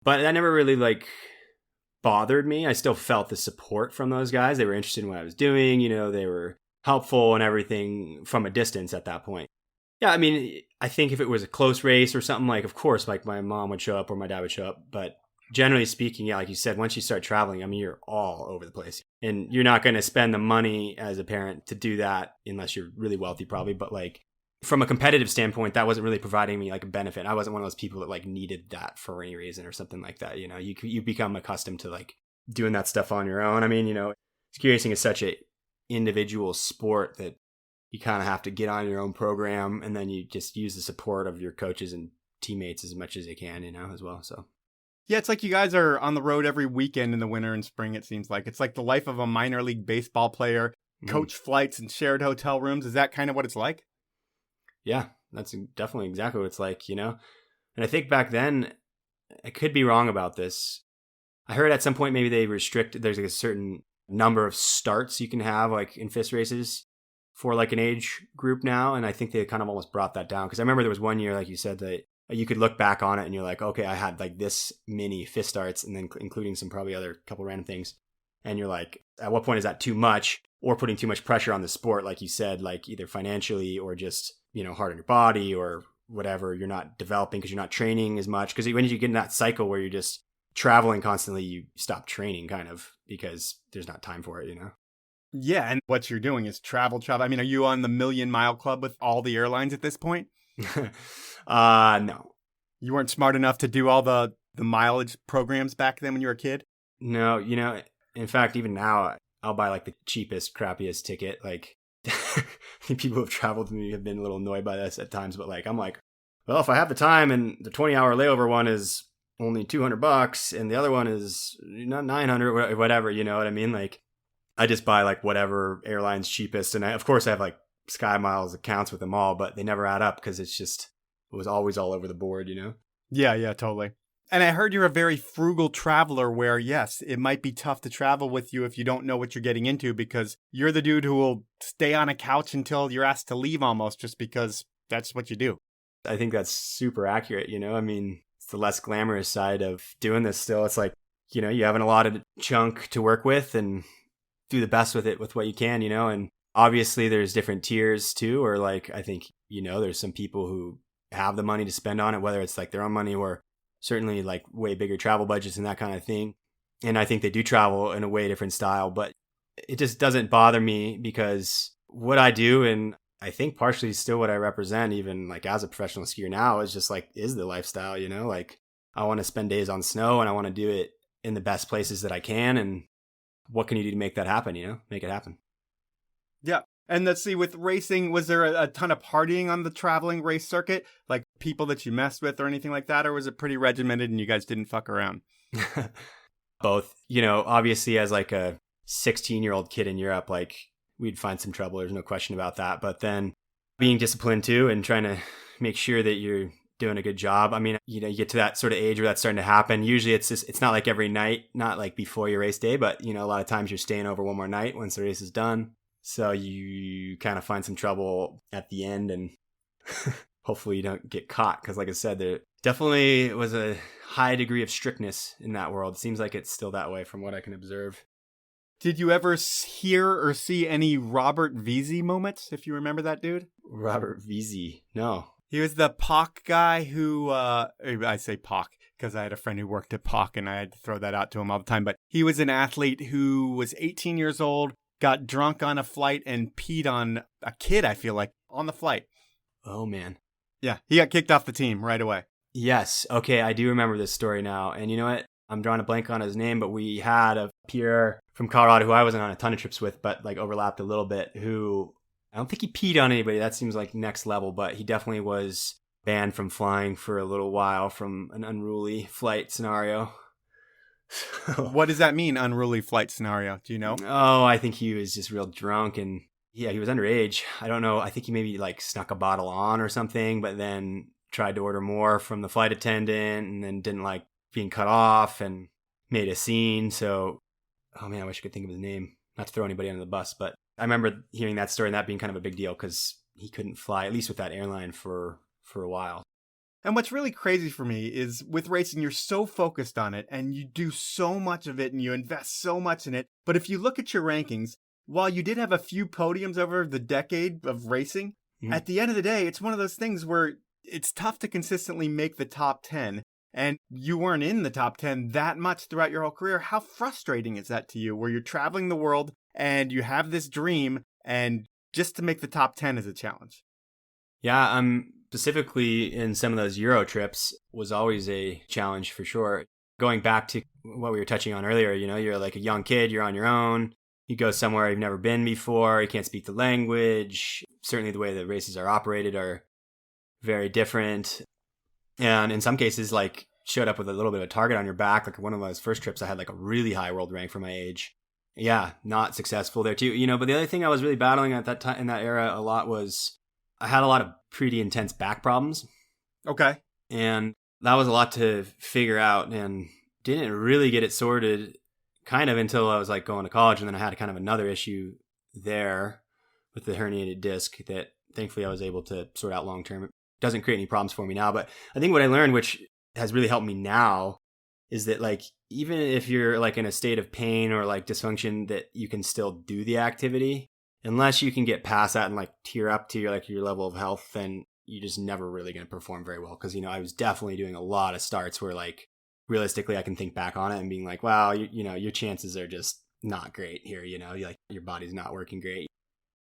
But that never really like bothered me. I still felt the support from those guys. They were interested in what I was doing. They were helpful and everything from a distance at that point. Yeah, I mean, I think if it was a close race or something, like, of course, like my mom would show up or my dad would show up. But generally speaking, yeah, like you said, once you start traveling, I mean, you're all over the place. And you're not going to spend the money as a parent to do that unless you're really wealthy, probably. But like from a competitive standpoint, that wasn't really providing me like a benefit. I wasn't one of those people that like needed that for any reason or something like that. You become accustomed to like doing that stuff on your own. I mean, ski racing is such a individual sport that you kind of have to get on your own program and then you just use the support of your coaches and teammates as much as you can, as well. So yeah, it's like you guys are on the road every weekend in the winter and spring, it seems like. It's like the life of a minor league baseball player, coach flights and shared hotel rooms. Is that kind of what it's like? Yeah, that's definitely exactly what it's like, And I think back then, I could be wrong about this. I heard at some point maybe they restrict, there's like a certain number of starts you can have like in FIS races for like an age group now. And I think they kind of almost brought that down. Because I remember there was one year, like you said, that you could look back on it and you're like, okay, I had like this many FIS starts and then including some probably other couple random things. And you're like, at what point is that too much or putting too much pressure on the sport? Like you said, like either financially or just, hard on your body or whatever. You're not developing because you're not training as much. Because when you get in that cycle where you're just traveling constantly, you stop training kind of because there's not time for it, Yeah. And what you're doing is travel. I mean, are you on the 1,000,000 Club with all the airlines at this point? No. You weren't smart enough to do all the mileage programs back then when you were a kid? No, in fact, even now, I'll buy like the cheapest, crappiest ticket. Like, I think people who have traveled with me have been a little annoyed by this at times, but like, I'm like, well, if I have the time and the 20-hour layover one is only $200 and the other one is not 900 or whatever, you know what I mean? Like, I just buy like whatever airline's cheapest. And of course I have like Sky Miles accounts with them all, but they never add up because it was always all over the board, Yeah, totally. And I heard you're a very frugal traveler where, yes, it might be tough to travel with you if you don't know what you're getting into because you're the dude who will stay on a couch until you're asked to leave almost just because that's what you do. I think that's super accurate, you know? I mean, it's the less glamorous side of doing this still. It's like, you know, you have a lot of chunk to work with and do the best with it with what you can, you know? And obviously there's different tiers too, or like, I think, you know, there's some people who have the money to spend on it, whether it's like their own money or certainly like way bigger travel budgets and that kind of thing. And I think they do travel in a way different style, but it just doesn't bother me because what I do, and I think partially still what I represent, even like as a professional skier now, is just like, is the lifestyle, you know, like I want to spend days on snow and I want to do it in the best places that I can. And what can you do to make that happen, you know, make it happen? Yeah. And let's see, with racing, was there a ton of partying on the traveling race circuit? Like people that you messed with or anything like that? Or was it pretty regimented and you guys didn't fuck around? Both. You know, obviously as like a 16-year-old kid in Europe, like we'd find some trouble. There's no question about that. But then being disciplined too and trying to make sure that you're doing a good job. I mean, you know, you get to that sort of age where that's starting to happen. Usually it's not like every night, not like before your race day, but you know, a lot of times you're staying over one more night once the race is done. So you kind of find some trouble at the end and hopefully you don't get caught. Because like I said, there definitely was a high degree of strictness in that world. It seems like it's still that way from what I can observe. Did you ever hear or see any Robert Veazey moments, if you remember that dude? Robert Veazey? No. He was the POC guy who, I say POC because I had a friend who worked at POC and I had to throw that out to him all the time. But he was an athlete who was 18 years old, got drunk on a flight and peed on a kid, I feel like, on the flight. Oh, man. Yeah, he got kicked off the team right away. Yes. Okay, I do remember this story now. And you know what? I'm drawing a blank on his name, but we had a peer from Colorado who I wasn't on a ton of trips with, but like overlapped a little bit, who I don't think he peed on anybody. That seems like next level, but he definitely was banned from flying for a little while from an unruly flight scenario. What does that mean, unruly flight scenario? Do you know? Oh, I think he was just real drunk and yeah, he was underage. I don't know. I think he maybe like snuck a bottle on or something, but then tried to order more from the flight attendant and then didn't like being cut off and made a scene. So, oh man, I wish I could think of his name. Not to throw anybody under the bus, but I remember hearing that story and that being kind of a big deal because he couldn't fly, at least with that airline, for a while. And what's really crazy for me is with racing, you're so focused on it and you do so much of it and you invest so much in it. But if you look at your rankings, while you did have a few podiums over the decade of racing, at the end of the day, it's one of those things where it's tough to consistently make the top 10. And you weren't in the top 10 that much throughout your whole career. How frustrating is that to you, where you're traveling the world and you have this dream and just to make the top 10 is a challenge? Yeah, specifically in some of those Euro trips was always a challenge for sure. Going back to what we were touching on earlier, you know, you're like a young kid, you're on your own. You go somewhere you've never been before, you can't speak the language. Certainly the way the races are operated are very different. And in some cases, like, showed up with a little bit of a target on your back. Like one of those first trips, I had like a really high world rank for my age. Yeah, not successful there too. You know, but the other thing I was really battling at that time in that era a lot was I had a lot of pretty intense back problems. Okay. And that was a lot to figure out and didn't really get it sorted kind of until I was like going to college. And then I had kind of another issue there with the herniated disc that thankfully I was able to sort out long term. Doesn't create any problems for me now, but I think what I learned, which has really helped me now, is that like even if you're like in a state of pain or like dysfunction, that you can still do the activity. Unless you can get past that and like tier up to your level of health, then you're just never really going to perform very well. Because, you know, I was definitely doing a lot of starts where like realistically I can think back on it and being like, wow, you know, your chances are just not great here. You know, like your body's not working great.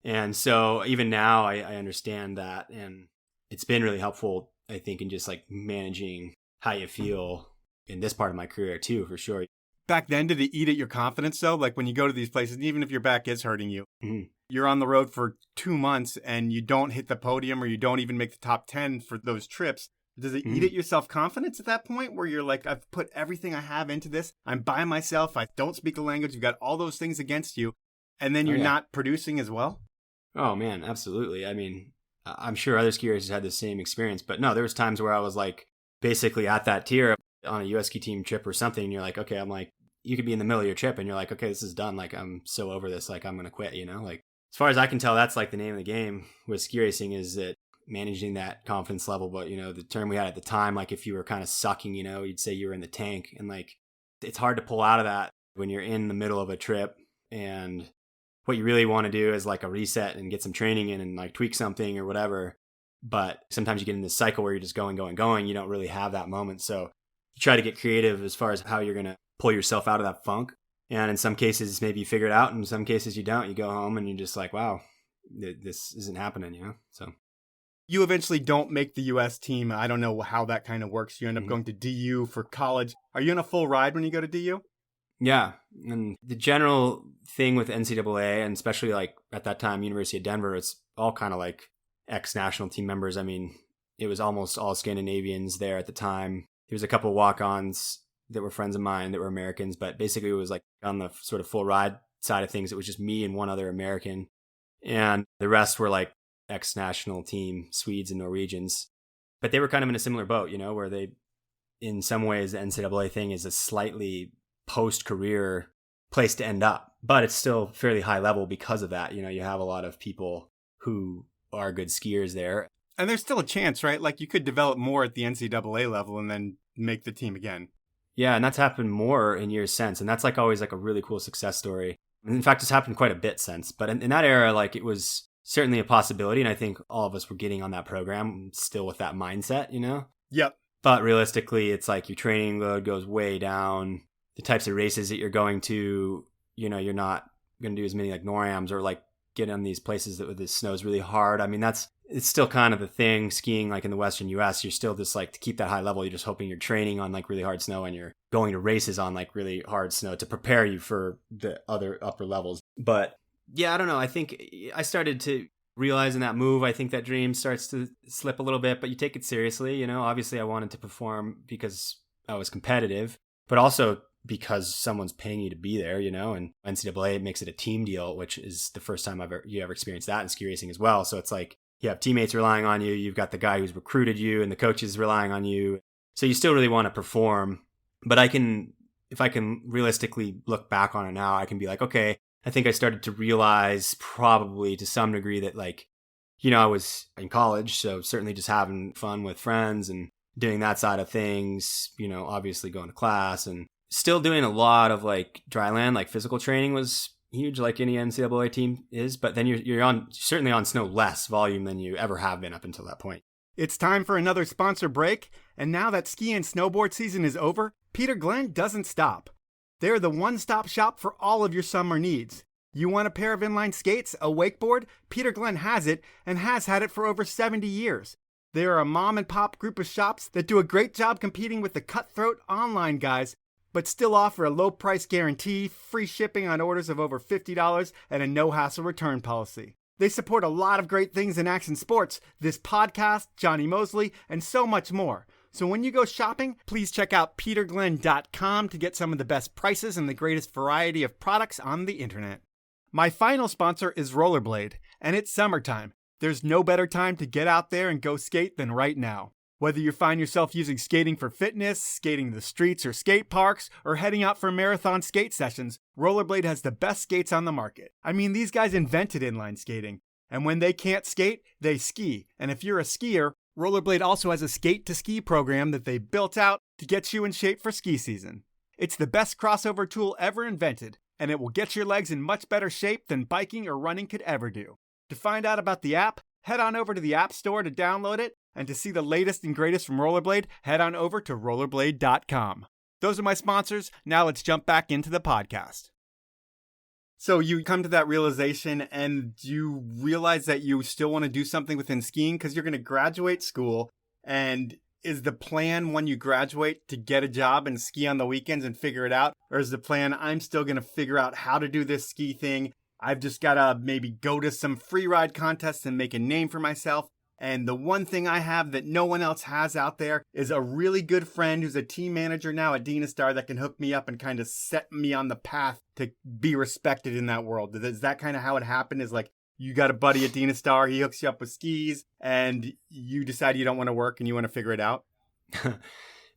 And so even now I understand that, and it's been really helpful, I think, in just like managing how you feel in this part of my career too, for sure. Back then, did it eat at your confidence though? Like when you go to these places, even if your back is hurting you, you're on the road for 2 months and you don't hit the podium or you don't even make the top 10 for those trips. Does it eat at your self-confidence at that point where you're like, I've put everything I have into this. I'm by myself. I don't speak the language. You've got all those things against you. And then you're not producing as well? Oh man, absolutely. I mean, I'm sure other skiers had the same experience, but no, there was times where I was like basically at that tier. on a US ski team trip or something, and you're like, okay, I'm like, you could be in the middle of your trip and you're like, okay, this is done. Like, I'm so over this. Like, I'm going to quit, Like, as far as I can tell, that's like the name of the game with ski racing, is that managing that confidence level. But, the term we had at the time, like if you were kind of sucking, you'd say you were in the tank. And like, it's hard to pull out of that when you're in the middle of a trip. And what you really want to do is like a reset and get some training in and like tweak something or whatever. But sometimes you get in this cycle where you're just going. You don't really have that moment. So you try to get creative as far as how you're going to pull yourself out of that funk. And in some cases, maybe you figure it out. In some cases, you don't. You go home and you're just like, wow, this isn't happening, So You eventually don't make the U.S. team. I don't know how that kind of works. You end up going to DU for college. Are you on a full ride when you go to DU? Yeah. And the general thing with NCAA, and especially like at that time, University of Denver, it's all kind of like ex-national team members. I mean, it was almost all Scandinavians there at the time. There was a couple of walk-ons that were friends of mine that were Americans, but basically it was like on the sort of full ride side of things, it was just me and one other American. And the rest were like ex-national team Swedes and Norwegians. But they were kind of in a similar boat, where they, in some ways, the NCAA thing is a slightly post-career place to end up. But it's still fairly high level because of that. You have a lot of people who are good skiers there. And there's still a chance, right? Like you could develop more at the NCAA level and then make the team again. Yeah, and that's happened more in years since. And that's like always like a really cool success story. And in fact, it's happened quite a bit since. But in that era, like it was certainly a possibility. And I think all of us were getting on that program still with that mindset, Yep. But realistically, it's like your training load goes way down. The types of races that you're going to, you're not going to do as many like NORAMs or like get on these places that the snow's really hard. I mean, it's still kind of the thing skiing like in the Western US. You're still just like to keep that high level. You're just hoping you're training on like really hard snow and you're going to races on like really hard snow to prepare you for the other upper levels. But yeah, I don't know. I think I started to realize in that move, I think that dream starts to slip a little bit, but you take it seriously. Obviously I wanted to perform because I was competitive, but also because someone's paying you to be there, and NCAA makes it a team deal, which is the first time you ever experienced that in ski racing as well. So it's like you have teammates relying on you. You've got the guy who's recruited you and the coaches relying on you. So you still really want to perform. But if I can realistically look back on it now, I can be like, okay, I think I started to realize probably to some degree that like, I was in college. So certainly just having fun with friends and doing that side of things, obviously going to class and still doing a lot of like dry land, like physical training was huge, like any NCAA team is. But then you're certainly on snow less volume than you ever have been up until that point. It's time for another sponsor break. And now that ski and snowboard season is over, Peter Glenn doesn't stop. They're the one-stop shop for all of your summer needs. You want a pair of inline skates, a wakeboard? Peter Glenn has it and has had it for over 70 years. They are a mom-and-pop group of shops that do a great job competing with the cutthroat online guys, but still offer a low price guarantee, free shipping on orders of over $50, and a no-hassle return policy. They support a lot of great things in action sports, this podcast, Johnny Mosley, and so much more. So when you go shopping, please check out peterglenn.com to get some of the best prices and the greatest variety of products on the internet. My final sponsor is Rollerblade, and it's summertime. There's no better time to get out there and go skate than right now. Whether you find yourself using skating for fitness, skating the streets or skate parks, or heading out for marathon skate sessions, Rollerblade has the best skates on the market. I mean, these guys invented inline skating. And when they can't skate, they ski. And if you're a skier, Rollerblade also has a skate-to-ski program that they built out to get you in shape for ski season. It's the best crossover tool ever invented, and it will get your legs in much better shape than biking or running could ever do. To find out about the app, head on over to the App Store to download it, and to see the latest and greatest from Rollerblade, head on over to rollerblade.com. Those are my sponsors. Now let's jump back into the podcast. So you come to that realization and you realize that you still want to do something within skiing because you're going to graduate school. And is the plan when you graduate to get a job and ski on the weekends and figure it out? Or is the plan, I'm still going to figure out how to do this ski thing. I've just got to maybe go to some free ride contests and make a name for myself. And the one thing I have that no one else has out there is a really good friend who's a team manager now at Dynastar that can hook me up and kind of set me on the path to be respected in that world. Is that kind of how it happened? Is like you got a buddy at Dynastar, he hooks you up with skis, and you decide you don't want to work and you want to figure it out?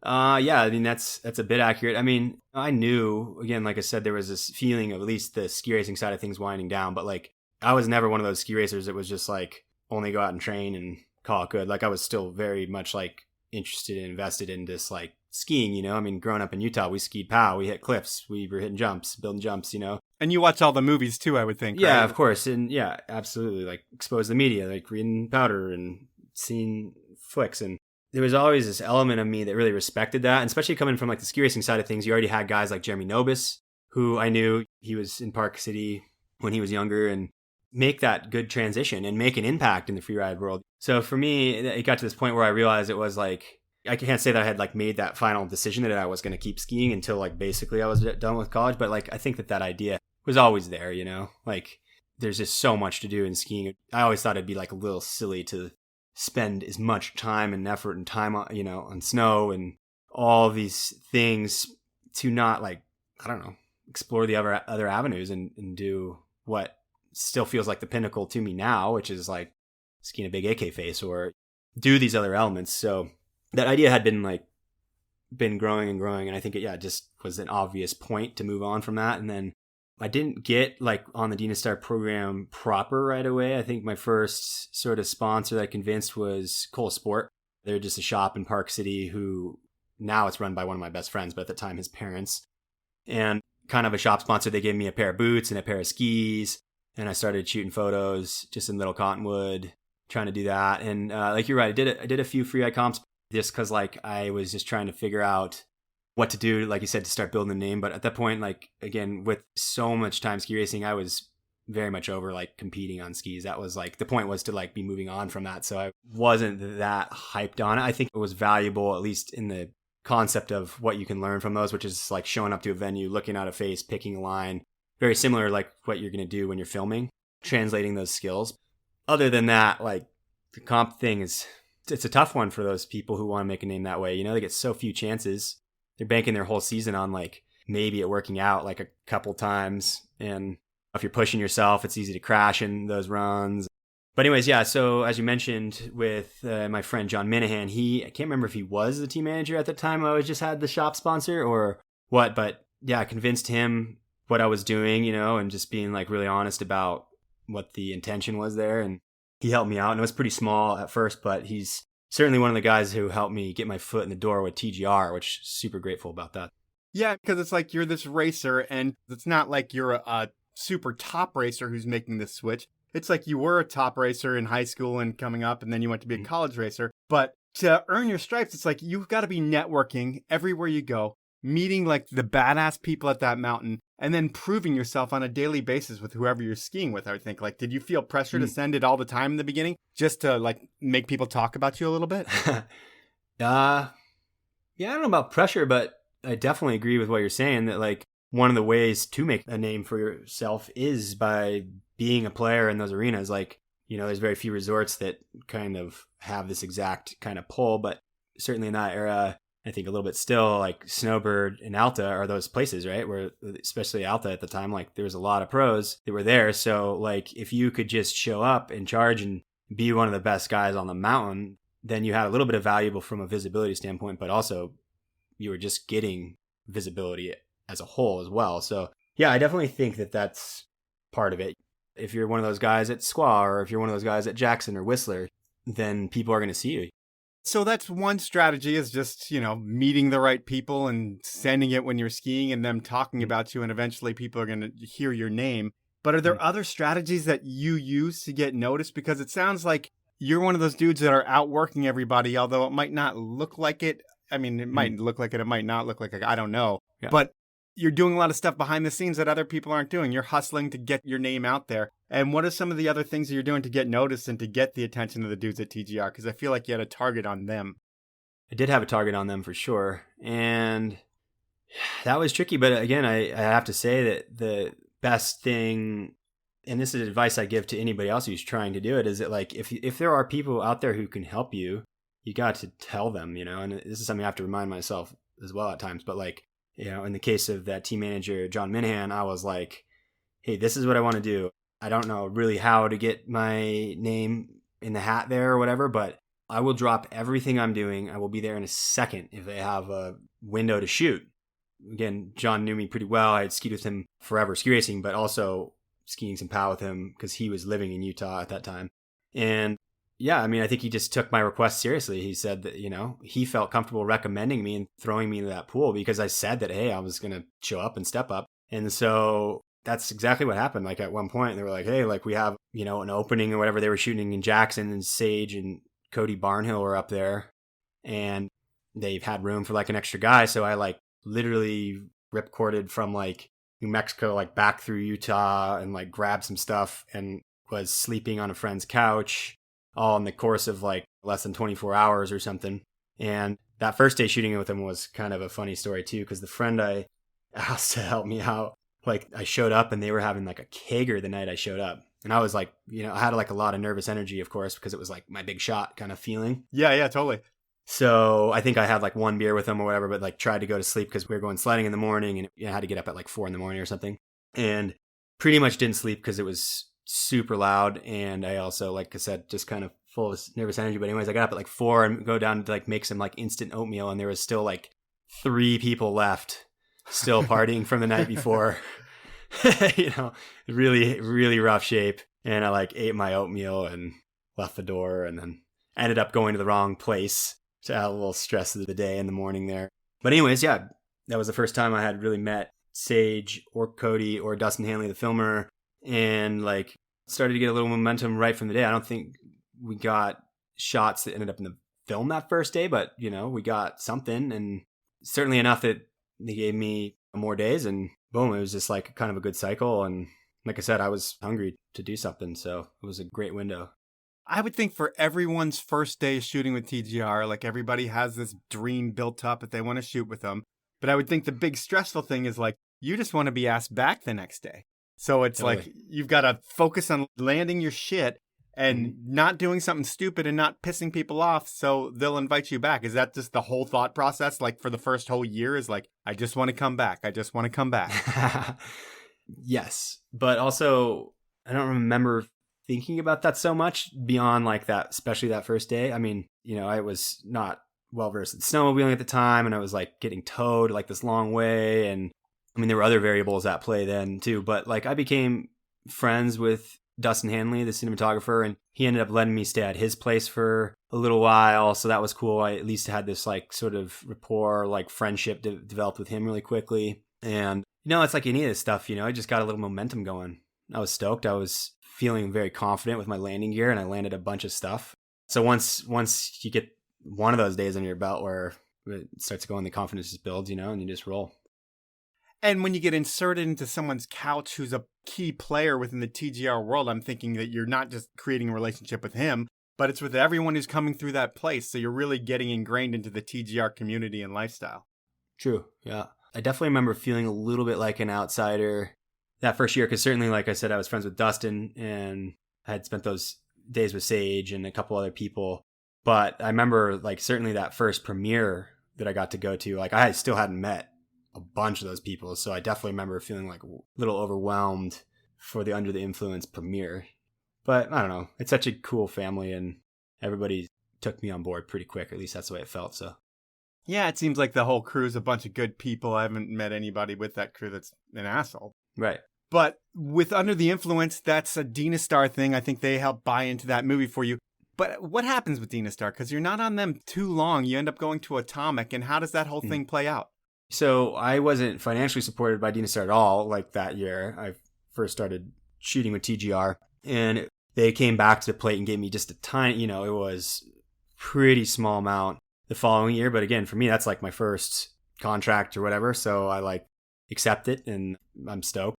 Yeah, I mean, that's a bit accurate. I mean, I knew, again, like I said, there was this feeling of at least the ski racing side of things winding down, but like, I was never one of those ski racers that was just like, only go out and train and call it good. Like, I was still very much like interested and invested in this like skiing, you know? I mean, growing up in Utah, we skied POW, we hit cliffs, we were hitting jumps, building jumps, you know? And you watch all the movies too, I would think, Yeah, right? of course. And yeah, absolutely. Like, expose the media, like reading Powder and seeing flicks. And there was always this element of me that really respected that. And especially coming from like the ski racing side of things, you already had guys like Jeremy Nobis, who I knew he was in Park City when he was younger, and make that good transition and make an impact in the freeride world. So for me, it got to this point where I realized it was like, I can't say that I had like made that final decision that I was going to keep skiing until like basically I was done with college. But like, I think that idea was always there, you know, like there's just so much to do in skiing. I always thought it'd be like a little silly to spend as much time and effort and time on, you know, on snow and all these things to not like, I don't know, explore the other avenues and do what still feels like the pinnacle to me now, which is like skiing a big AK face or do these other elements. So that idea had been growing and growing. And I think it just was an obvious point to move on from that. And then I didn't get like on the Dina Star program proper right away. I think my first sort of sponsor that I convinced was Cole Sport. They're just a shop in Park City who now it's run by one of my best friends, but at the time his parents. And kind of a shop sponsor, they gave me a pair of boots and a pair of skis. And I started shooting photos just in Little Cottonwood, trying to do that. And like you're right, I did a few freeride comps just because like I was just trying to figure out what to do, like you said, to start building the name. But at that point, like, again, with so much time ski racing, I was very much over like competing on skis. That was like, the point was to like be moving on from that. So I wasn't that hyped on it. I think it was valuable, at least in the concept of what you can learn from those, which is like showing up to a venue, looking at a face, picking a line, very similar like what you're going to do when you're filming, translating those skills. Other than that, like the comp thing it's a tough one for those people who want to make a name that way. You know, they get so few chances. They're banking their whole season on like maybe it working out like a couple times. And if you're pushing yourself, it's easy to crash in those runs. But anyways, yeah. So as you mentioned with my friend John Minahan, I can't remember if he was the team manager at the time I just had the shop sponsor or what. But yeah, I convinced him what I was doing, you know, and just being like really honest about what the intention was there. And he helped me out. And it was pretty small at first, but he's certainly one of the guys who helped me get my foot in the door with TGR, which super grateful about that. Yeah, because it's like you're this racer, and it's not like you're a super top racer who's making this switch. It's like you were a top racer in high school and coming up, and then you went to be a college racer. But to earn your stripes, it's like you've got to be networking everywhere you go, meeting like the badass people at that mountain, and then proving yourself on a daily basis with whoever you're skiing with, I would think. Like, did you feel pressure to send it all the time in the beginning just to like make people talk about you a little bit? Yeah, I don't know about pressure, but I definitely agree with what you're saying that like one of the ways to make a name for yourself is by being a player in those arenas. Like, you know, there's very few resorts that kind of have this exact kind of pull, but certainly in that era, I think a little bit still, like Snowbird and Alta are those places, right? Where especially Alta at the time, like there was a lot of pros that were there. So like if you could just show up and charge and be one of the best guys on the mountain, then you had a little bit of valuable from a visibility standpoint, but also you were just getting visibility as a whole as well. So yeah, I definitely think that that's part of it. If you're one of those guys at Squaw or if you're one of those guys at Jackson or Whistler, then people are going to see you. So that's one strategy, is just, you know, meeting the right people and sending it when you're skiing and them talking about you, and eventually people are going to hear your name. But are there other strategies that you use to get noticed? Because it sounds like you're one of those dudes that are outworking everybody, although it might not look like it. I mean, it might look like it. It might not look like it. I don't know. Yeah. But you're doing a lot of stuff behind the scenes that other people aren't doing. You're hustling to get your name out there. And what are some of the other things that you're doing to get noticed and to get the attention of the dudes at TGR? Because I feel like you had a target on them. I did have a target on them for sure. And that was tricky. But again, I have to say that the best thing, and this is advice I give to anybody else who's trying to do it, is that like if there are people out there who can help you, you got to tell them, you know, and this is something I have to remind myself as well at times. But like, you know, in the case of that team manager, John Minahan, I was like, hey, this is what I want to do. I don't know really how to get my name in the hat there or whatever, but I will drop everything I'm doing. I will be there in a second if they have a window to shoot. Again, John knew me pretty well. I had skied with him forever, ski racing, but also skiing some POW with him because he was living in Utah at that time. And yeah, I mean, I think he just took my request seriously. He said that, he felt comfortable recommending me and throwing me into that pool because I said that, hey, I was going to show up and step up. And so that's exactly what happened. Like at one point they were like, hey, like we have, an opening or whatever. They were shooting in Jackson, and Sage and Cody Barnhill were up there, and they've had room for like an extra guy. So I like literally ripcorded from like New Mexico, like back through Utah, and like grabbed some stuff and was sleeping on a friend's couch all in the course of like less than 24 hours or something. And that first day shooting with him was kind of a funny story too, because the friend I asked to help me out, like I showed up and they were having like a kegger the night I showed up. And I was like, I had like a lot of nervous energy, of course, because it was like my big shot kind of feeling. Yeah, totally. So I think I had like one beer with them or whatever, but like tried to go to sleep because we were going sledding in the morning, and I had to get up at like 4 a.m. or something. And pretty much didn't sleep because it was super loud. And I also, like I said, just kind of full of nervous energy. But anyways, I got up at like 4 and go down to like make some like instant oatmeal. And there was still like 3 people left still partying from the night before. Really, really rough shape. And I like ate my oatmeal and left the door, and then ended up going to the wrong place. So I had a little stress of the day in the morning there. But anyways, yeah, that was the first time I had really met Sage or Cody or Dustin Hanley, the filmer, and like started to get a little momentum right from the day. I don't think we got shots that ended up in the film that first day, but we got something, and certainly enough that they gave me more days, and boom, it was just like kind of a good cycle. And like I said, I was hungry to do something, so it was a great window. I would think for everyone's first day shooting with TGR, like everybody has this dream built up that they want to shoot with them. But I would think the big stressful thing is like, you just want to be asked back the next day. So it's Totally. like, you've got to focus on landing your shit and not doing something stupid and not pissing people off, so they'll invite you back. Is that just the whole thought process? Like for the first whole year is like, I just want to come back. I just want to come back. Yes. But also, I don't remember thinking about that so much beyond like that, especially that first day. I mean, I was not well versed in snowmobiling at the time, and I was like getting towed like this long way. And I mean, there were other variables at play then too, but like I became friends with Dustin Hanley, the cinematographer, and he ended up letting me stay at his place for a little while. So that was cool. I at least had this like sort of rapport, like friendship developed with him really quickly. And, it's like any of this stuff, I just got a little momentum going. I was stoked. I was feeling very confident with my landing gear, and I landed a bunch of stuff. So once you get one of those days under your belt where it starts going, the confidence just builds, and you just roll. And when you get inserted into someone's couch who's a key player within the TGR world, I'm thinking that you're not just creating a relationship with him, but it's with everyone who's coming through that place. So you're really getting ingrained into the TGR community and lifestyle. True. Yeah. I definitely remember feeling a little bit like an outsider that first year, because certainly, like I said, I was friends with Dustin, and I had spent those days with Sage and a couple other people. But I remember like certainly that first premiere that I got to go to, like I still hadn't met a bunch of those people. So I definitely remember feeling like a little overwhelmed for the Under the Influence premiere. But I don't know. It's such a cool family, and everybody took me on board pretty quick. At least that's the way it felt. So yeah, it seems like the whole crew is a bunch of good people. I haven't met anybody with that crew that's an asshole. Right. But with Under the Influence, that's a Dina Star thing. I think they help buy into that movie for you. But what happens with Dina Star? Because you're not on them too long. You end up going to Atomic. And how does that whole thing play out? So I wasn't financially supported by Dina Star at all. Like that year, I first started shooting with TGR, and they came back to the plate and gave me just a tiny, it was pretty small amount the following year. But again, for me, that's like my first contract or whatever. So I like accept it, and I'm stoked.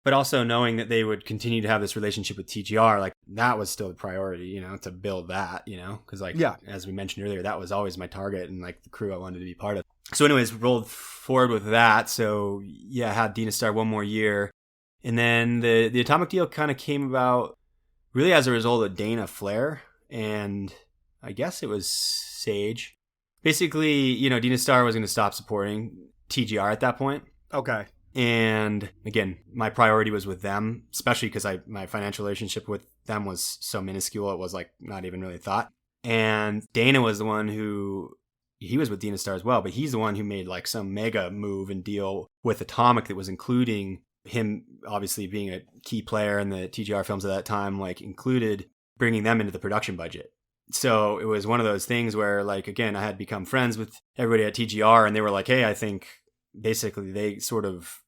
But also knowing that they would continue to have this relationship with TGR, like that was still the priority, to build that, because like, yeah, as we mentioned earlier, that was always my target and like the crew I wanted to be part of. So anyways, rolled forward with that. So yeah, I had Dina Star one more year. And then the Atomic deal kind of came about really as a result of Dana Flair, and I guess it was Sage. Basically, Dina Star was going to stop supporting TGR at that point. Okay. And again, my priority was with them, especially because my financial relationship with them was so minuscule. It was like not even really a thought. And Dana was the one who, he was with Dina Star as well, but he's the one who made like some mega move and deal with Atomic that was including him obviously being a key player in the TGR films at that time, like included bringing them into the production budget. So it was one of those things where, like, again, I had become friends with everybody at TGR and they were like, hey, I think basically they sort of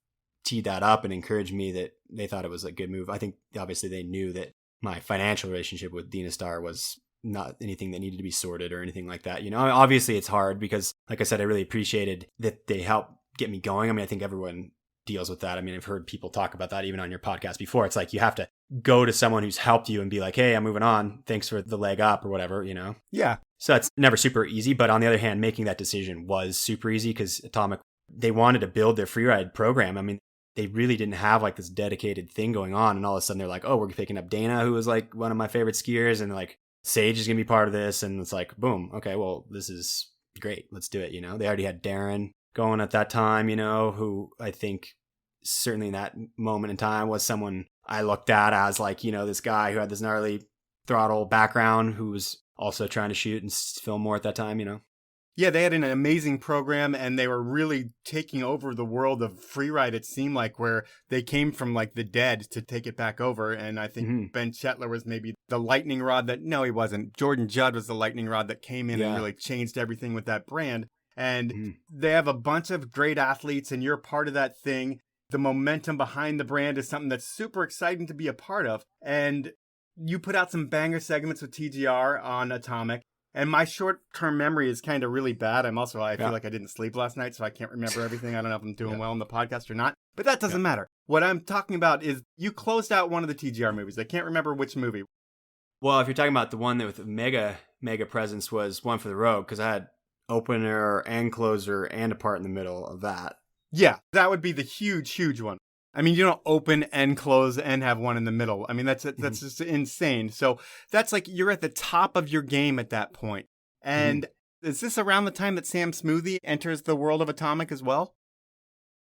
teed that up and encouraged me that they thought it was a good move. I think obviously they knew that my financial relationship with Dina Star was not anything that needed to be sorted or anything like that. You know, obviously it's hard because, like I said, I really appreciated that they helped get me going. I mean, I think everyone deals with that. I mean, I've heard people talk about that even on your podcast before. It's like you have to go to someone who's helped you and be like, hey, I'm moving on. Thanks for the leg up or whatever, you know? Yeah. So it's never super easy. But on the other hand, making that decision was super easy because Atomic, they wanted to build their freeride program. I mean, they really didn't have like this dedicated thing going on. And all of a sudden they're like, oh, we're picking up Dana, who was like one of my favorite skiers. And like Sage is going to be part of this. And it's like, boom. Okay, well, this is great. Let's do it. You know, they already had Darren going at that time, you know, who I think certainly in that moment in time was someone I looked at as like, you know, this guy who had this gnarly throttle background who was also trying to shoot and film more at that time, you know? Yeah, they had an amazing program and they were really taking over the world of freeride, it seemed like, where they came from like the dead to take it back over. And I think Ben Chetler was maybe the lightning rod that, no, he wasn't. Jordan Judd was the lightning rod that came in and really changed everything with that brand. And they have a bunch of great athletes and you're part of that thing. The momentum behind the brand is something that's super exciting to be a part of. And you put out some banger segments with TGR on Atomic. And my short-term memory is kind of really bad. I feel like I didn't sleep last night, so I can't remember everything. I don't know if I'm doing well on the podcast or not. But that doesn't matter. What I'm talking about is you closed out one of the TGR movies. I can't remember which movie. Well, if you're talking about the one that with the mega presence was One for the Road, because I had opener and closer and a part in the middle of that. Yeah, that would be the huge one. I mean, you don't open and close and have one in the middle. I mean, that's just insane. So that's like you're at the top of your game at that point. And is this around the time that Sam Smoothie enters the world of Atomic as well?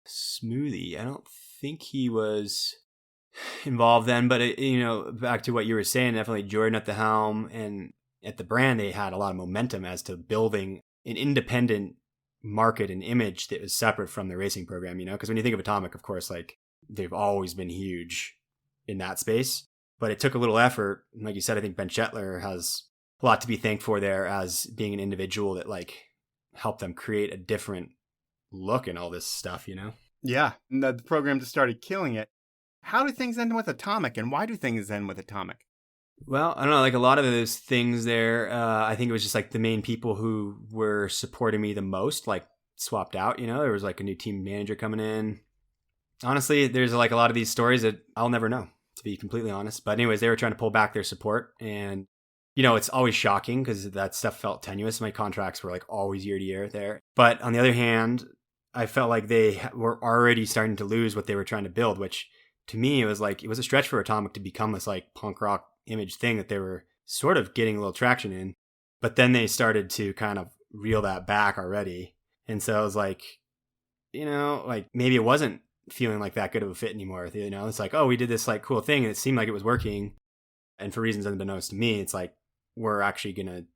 Smoothie, I don't think he was involved then, but you know, back to what you were saying, definitely Jordan at the helm and at the brand, they had a lot of momentum as to building an independent market and image that was separate from the racing program, you know, because when you think of Atomic, of course, like they've always been huge in that space, but it took a little effort. And like you said, I think Ben Chetler has a lot to be thanked for there as being an individual that like helped them create a different look and all this stuff, you know? Yeah. And the program just started killing it. How do things end with Atomic and why do things end with Atomic? Well, I don't know, like a lot of those things there, I think it was just like the main people who were supporting me the most, like swapped out, you know, there was like a new team manager coming in. Honestly, there's like a lot of these stories that I'll never know, to be completely honest. But anyways, they were trying to pull back their support. And, you know, it's always shocking because that stuff felt tenuous. My contracts were like always year to year there. But on the other hand, I felt like they were already starting to lose what they were trying to build, which to me, it was a stretch for Atomic to become this like punk rock image thing that they were sort of getting a little traction in. But then they started to kind of reel that back already. And so I was like, you know, like maybe it wasn't feeling like that good of a fit anymore. You know, it's like, oh, we did this like cool thing and it seemed like it was working. And for reasons unbeknownst to me, it's like, we're actually going to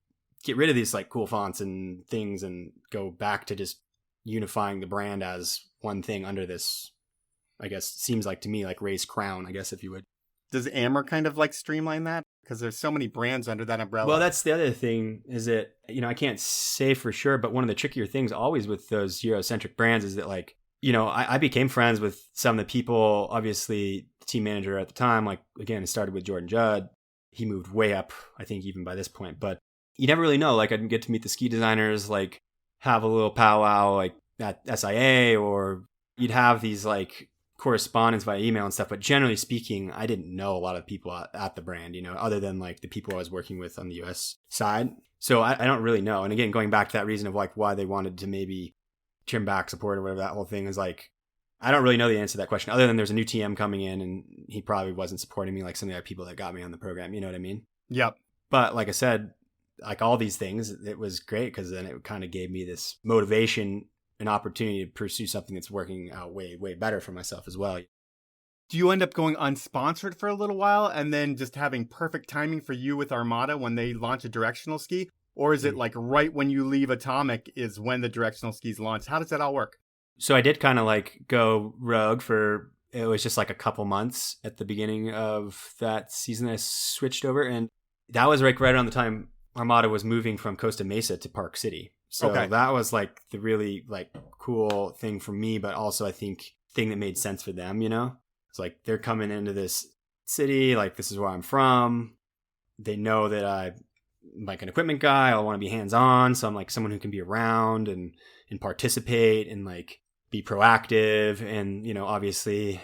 get rid of these like cool fonts and things and go back to just unifying the brand as one thing under this, I guess, seems like to me like race crown, I guess, if you would. Does Amber kind of like streamline that? Because there's so many brands under that umbrella. Well, that's the other thing is that, you know, I can't say for sure, but one of the trickier things always with those Eurocentric brands is that like, you know, I became friends with some of the people, obviously the team manager at the time, like, again, it started with Jordan Judd. He moved way up, I think, even by this point. But you never really know. Like, I didn't get to meet the ski designers, like, have a little powwow, like, at SIA, or you'd have these, like, correspondence via email and stuff. But generally speaking, I didn't know a lot of people at the brand, you know, other than, like, the people I was working with on the US side. So I don't really know. And again, going back to that reason of, like, why they wanted to maybe trim back support or whatever, that whole thing is, like, I don't really know the answer to that question, other than there's a new TM coming in and he probably wasn't supporting me like some of the other people that got me on the program. You know what I mean? Yep. But like I said, like all these things, it was great because then it kind of gave me this motivation and opportunity to pursue something that's working out way, way better for myself as well. Do you end up going unsponsored for a little while and then just having perfect timing for you with Armada when they launch a directional ski? Or is it like right when you leave Atomic is when the directional skis launch? How does that all work? So I did kind of like go rogue for, it was just like a couple months at the beginning of that season I switched over. And that was right around the time Armada was moving from Costa Mesa to Park City. So that was like the really like cool thing for me, but also I think thing that made sense for them, you know? It's like they're coming into this city, like this is where I'm from. They know that I'm like an equipment guy. I want to be hands-on. So I'm like someone who can be around and participate and like be proactive and, you know, obviously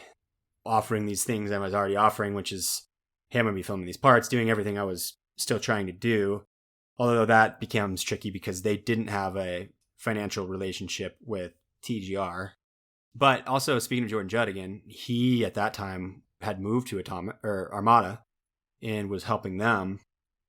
offering these things I was already offering, which is, hey, I'm going to be filming these parts, doing everything I was still trying to do. Although that becomes tricky because they didn't have a financial relationship with TGR. But also, speaking of Jordan Judd again, he at that time had moved to Armada and was helping them.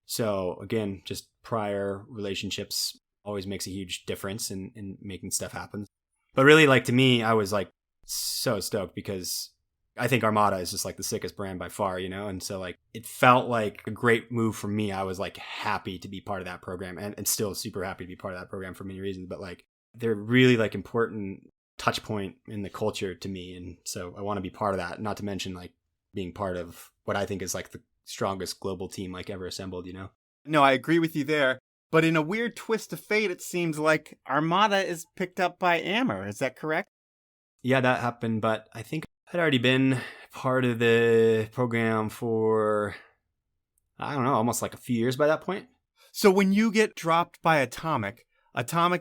So again, just prior relationships always makes a huge difference in making stuff happen. But really, like to me, I was like so stoked because I think Armada is just like the sickest brand by far, you know? And so like it felt like a great move for me. I was like happy to be part of that program and still super happy to be part of that program for many reasons. But like they're really like important touch point in the culture to me. And so I want to be part of that, not to mention like being part of what I think is like the strongest global team like ever assembled, you know? No, I agree with you there. But in a weird twist of fate, it seems like Armada is picked up by Amer. Is that correct? Yeah, that happened. But I think I'd already been part of the program for, I don't know, almost like a few years by that point. So when you get dropped by Atomic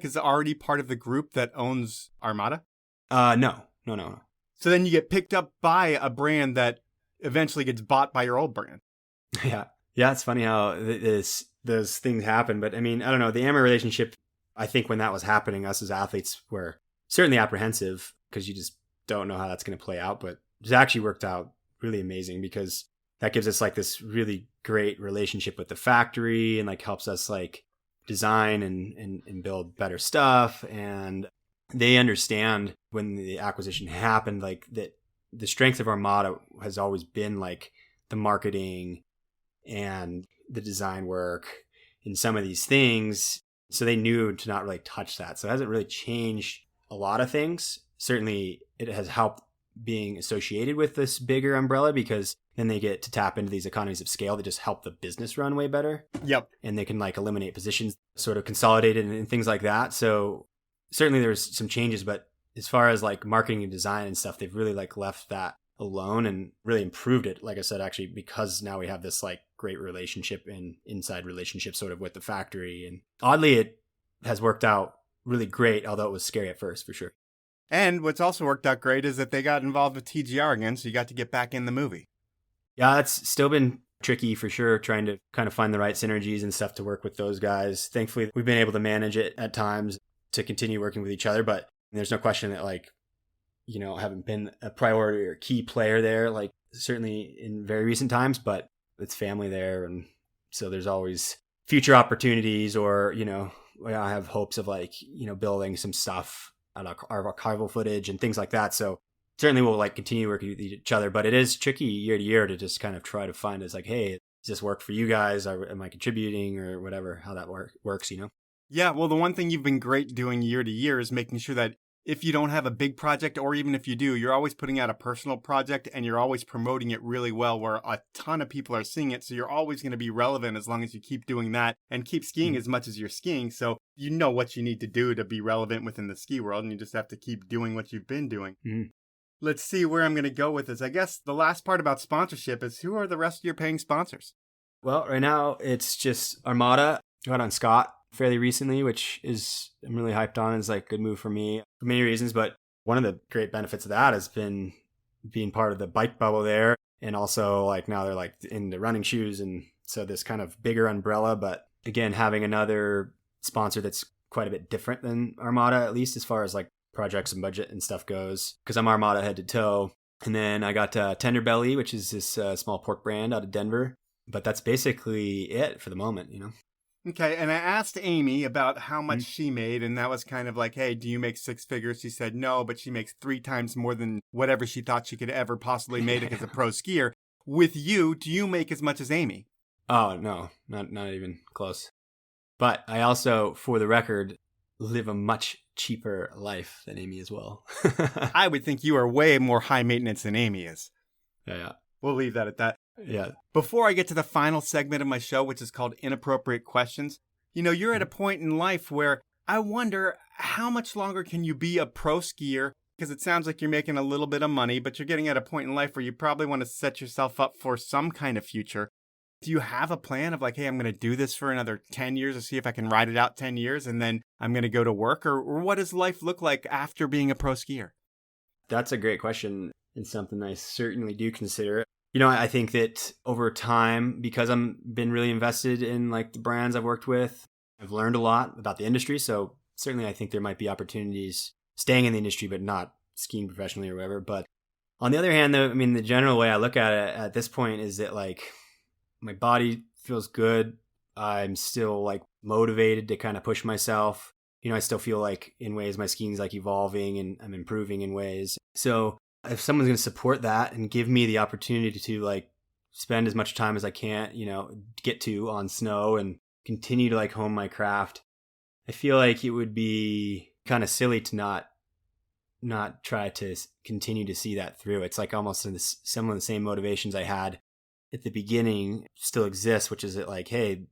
is already part of the group that owns Armada? No. So then you get picked up by a brand that eventually gets bought by your old brand. Yeah, it's funny how those things happen. But I mean, I don't know. The Amer relationship, I think when that was happening, us as athletes were certainly apprehensive because you just don't know how that's going to play out. But it actually worked out really amazing because that gives us like this really great relationship with the factory and like helps us like design and build better stuff. And they understand when the acquisition happened, like that the strength of Armada has always been like the marketing and the design work in some of these things. So they knew to not really touch that. So it hasn't really changed a lot of things. Certainly it has helped being associated with this bigger umbrella because then they get to tap into these economies of scale that just help the business run way better. Yep. And they can like eliminate positions, sort of consolidated and things like that. So certainly there's some changes, but as far as like marketing and design and stuff, they've really like left that alone and really improved it. Like I said, actually, because now we have this like great relationship and inside relationship sort of with the factory. And oddly, it has worked out really great, although it was scary at first for sure. And what's also worked out great is that they got involved with TGR again, so you got to get back in the movie. Yeah, it's still been tricky for sure, trying to kind of find the right synergies and stuff to work with those guys. Thankfully, we've been able to manage it at times to continue working with each other, but there's no question that like, you know, haven't been a priority or key player there, like certainly in very recent times, but it's family there. And so there's always future opportunities or, you know, I have hopes of like, you know, building some stuff on our archival footage and things like that. So certainly we'll like continue working with each other, but it is tricky year to year to just kind of try to find it's like, hey, does this work for you guys? Or am I contributing or whatever, how that works, you know? Yeah, well, the one thing you've been great doing year to year is making sure that if you don't have a big project, or even if you do, you're always putting out a personal project and you're always promoting it really well where a ton of people are seeing it. So you're always going to be relevant as long as you keep doing that and keep skiing as much as you're skiing. So you know what you need to do to be relevant within the ski world, and you just have to keep doing what you've been doing. Mm-hmm. Let's see where I'm going to go with this. I guess the last part about sponsorship is who are the rest of your paying sponsors? Well, right now it's just Armada. Got on Scott fairly recently, which is I'm really hyped on. It's like a good move for me for many reasons, but one of the great benefits of that has been being part of the bike bubble there, and also like now they're like in the running shoes, and so this kind of bigger umbrella, but again having another sponsor that's quite a bit different than Armada, at least as far as like projects and budget and stuff goes, because I'm Armada head to toe. And then I got Tender Belly, which is this small pork brand out of Denver, but that's basically it for the moment, you know. Okay, and I asked Amy about how much she made, and that was kind of like, hey, do you make six figures? She said no, but she makes 3 times more than whatever she thought she could ever possibly make as a pro skier. With you, do you make as much as Amy? Oh, no, not even close. But I also, for the record, live a much cheaper life than Amy as well. I would think you are way more high maintenance than Amy is. Yeah. We'll leave that at that. Yeah. Before I get to the final segment of my show, which is called Inappropriate Questions, you're at a point in life where I wonder how much longer can you be a pro skier? Because it sounds like you're making a little bit of money, but you're getting at a point in life where you probably want to set yourself up for some kind of future. Do you have a plan of like, hey, I'm going to do this for another 10 years to see if I can ride it out 10 years and then I'm going to go to work? Or what does life look like after being a pro skier? That's a great question and something I certainly do consider. I think that over time, because I'm been really invested in like the brands I've worked with, I've learned a lot about the industry. So certainly I think there might be opportunities staying in the industry, but not skiing professionally or whatever. But on the other hand, though, the general way I look at it at this point is that like my body feels good. I'm still like motivated to kind of push myself. I still feel like in ways my skiing's like evolving and I'm improving in ways. So if someone's going to support that and give me the opportunity to like spend as much time as I can, get to on snow and continue to like hone my craft, I feel like it would be kind of silly to not try to continue to see that through. It's like almost some of the same motivations I had at the beginning still exist, which is that like, hey,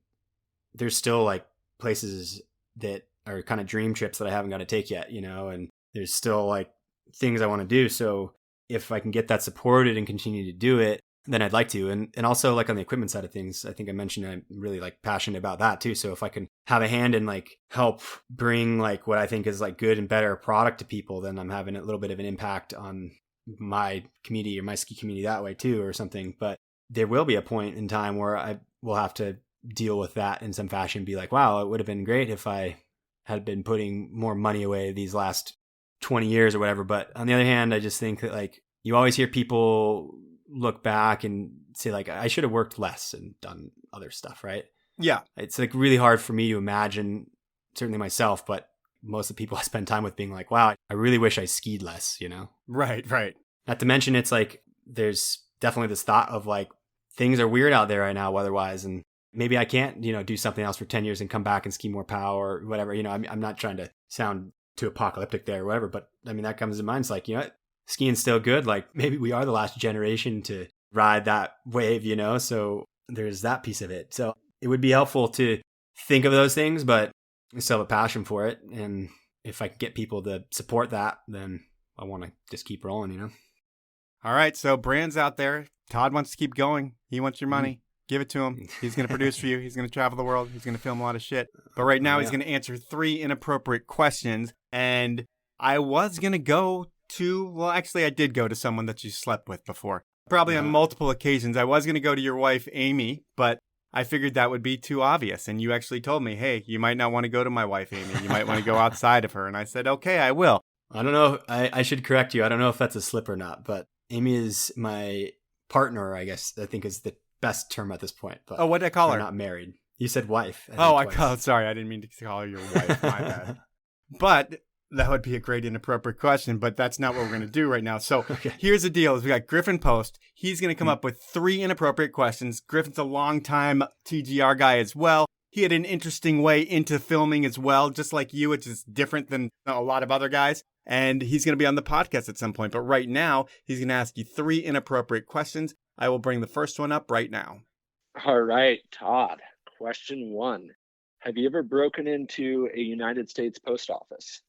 there's still like places that are kind of dream trips that I haven't got to take yet, and there's still like things I want to do. So if I can get that supported and continue to do it, then I'd like to. And also like on the equipment side of things, I think I mentioned I'm really like passionate about that too. So if I can have a hand and like help bring like what I think is like good and better product to people, then I'm having a little bit of an impact on my community or my ski community that way too or something. But there will be a point in time where I will have to deal with that in some fashion, be like, wow, it would have been great if I had been putting more money away these last 20 years or whatever. But on the other hand, I just think that like you always hear people look back and say like, I should have worked less and done other stuff, right? Yeah. It's like really hard for me to imagine, certainly myself, but most of the people I spend time with being like, wow, I really wish I skied less, Right. Not to mention it's like, there's definitely this thought of like, things are weird out there right now weather-wise, and maybe I can't, do something else for 10 years and come back and ski more power or whatever. I'm not trying to sound too apocalyptic there or whatever, but that comes to mind. It's like, skiing's still good. Like maybe we are the last generation to ride that wave, so there's that piece of it. So it would be helpful to think of those things, but I still have a passion for it. And if I can get people to support that, then I want to just keep rolling, All right. So brands out there, Todd wants to keep going. He wants your money. Give it to him. He's going to produce for you. He's going to travel the world. He's going to film a lot of shit. But right now he's going to answer 3 inappropriate questions. And I was going to go to, well, actually I did go to someone that you slept with before. Probably on multiple occasions. I was going to go to your wife, Amy, but I figured that would be too obvious. And you actually told me, hey, you might not want to go to my wife, Amy. You might want to go outside of her. And I said, okay, I will. I don't know. I should correct you. I don't know if that's a slip or not, but Amy is my partner, I guess, I think is the best term at this point. But what did I call her? Not married. You said wife. Sorry. I didn't mean to call her your wife. My bad. But that would be a great inappropriate question, but that's not what we're going to do right now. So Here's the deal. We got Griffin Post. He's going to come up with 3 inappropriate questions. Griffin's a longtime TGR guy as well. He had an interesting way into filming as well, just like you, which is different than a lot of other guys. And he's going to be on the podcast at some point. But right now, he's going to ask you 3 inappropriate questions. I will bring the first one up right now. All right, Todd. Question 1. Have you ever broken into a United States post office?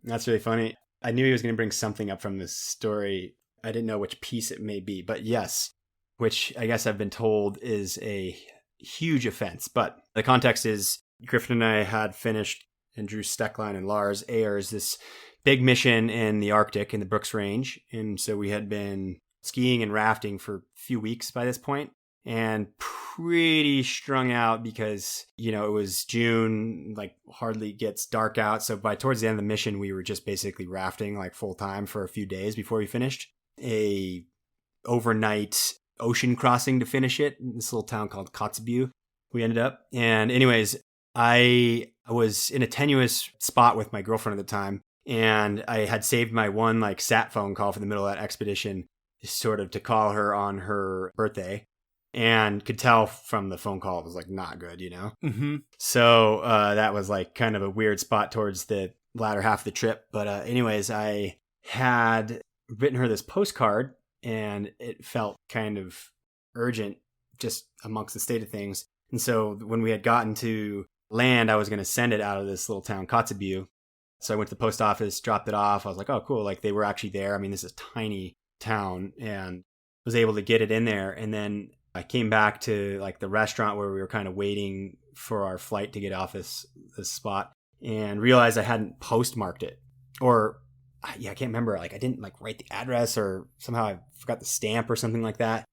That's really funny. I knew he was going to bring something up from this story. I didn't know which piece it may be, but yes, which I guess I've been told is a huge offense. But the context is Griffin and I had finished, and Drew Steckline and Lars Ayers, this big mission in the Arctic in the Brooks Range. And so we had been skiing and rafting for a few weeks by this point and pretty strung out because, it was June, like hardly gets dark out. So by towards the end of the mission, we were just basically rafting like full time for a few days before we finished. A overnight ocean crossing to finish it in this little town called Kotzebue. we ended up. And anyways, I was in a tenuous spot with my girlfriend at the time, and I had saved my one like sat phone call for the middle of that expedition, sort of to call her on her birthday, and could tell from the phone call it was like not good, you know? Mm-hmm. So that was like kind of a weird spot towards the latter half of the trip. But anyways, I had written her this postcard, and it felt kind of urgent just amongst the state of things. And so when we had gotten to land, I was going to send it out of this little town, Kotzebue. So I went to the post office, dropped it off. I was like, oh, cool. Like they were actually there. I mean, this is a tiny town, and was able to get it in there. And then I came back to like the restaurant where we were kind of waiting for our flight to get off this spot, and realized I hadn't postmarked it. Or yeah, I can't remember. Like I didn't like write the address, or somehow I forgot the stamp or something like that.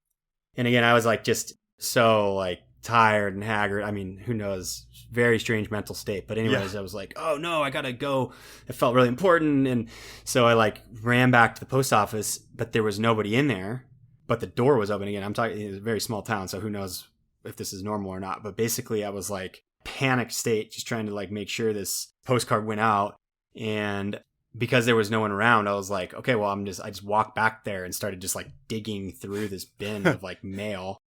And again, I was like just so like tired and haggard. I mean, who knows? Very strange mental state. But anyways, I was like, oh no, I gotta go. It felt really important. And so I like ran back to the post office, but there was nobody in there. But the door was open again. I'm talking, it's a very small town, so who knows if this is normal or not. But basically I was like panic state, just trying to like make sure this postcard went out. And because there was no one around, I was like, okay, well, I just walked back there and started just like digging through this bin of like mail,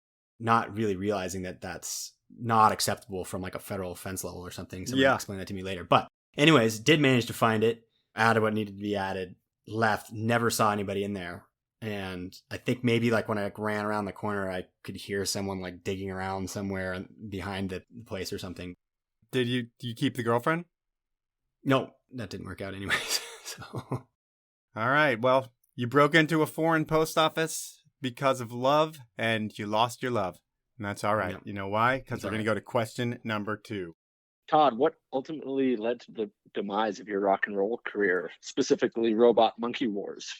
not really realizing that that's not acceptable from like a federal offense level or something. Someone will explain that to me later. But anyways, did manage to find it, added what needed to be added, left, never saw anybody in there. And I think maybe like when I ran around the corner, I could hear someone like digging around somewhere behind the place or something. Did you keep the girlfriend? No, that didn't work out anyways. So, all right. Well, you broke into a foreign post office because of love, and you lost your love. And that's all right. Yeah. You know why? Because we're going to go to question number 2. Todd, what ultimately led to the demise of your rock and roll career, specifically Robot Monkey Wars?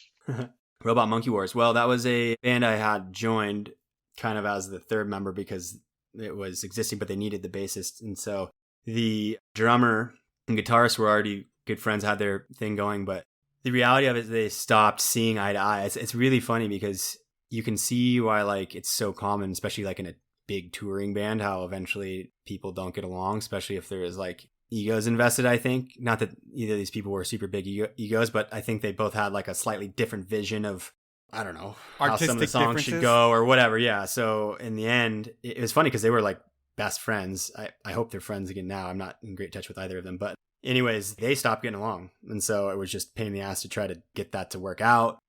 Robot Monkey Wars. Well, that was a band I had joined kind of as the third member because it was existing, but they needed the bassist. And so the drummer and guitarist were already good friends, had their thing going. But the reality of it is they stopped seeing eye to eye. It's really funny because you can see why like it's so common, especially like in a big touring band, how eventually people don't get along, especially if there is like egos invested, I think. Not that either of these people were super big egos, but I think they both had like a slightly different vision of, I don't know, how some of the songs should go or whatever. Yeah. So in the end, it was funny because they were like best friends. I hope they're friends again now. I'm not in great touch with either of them. But anyways, they stopped getting along. And so it was just a pain in the ass to try to get that to work out.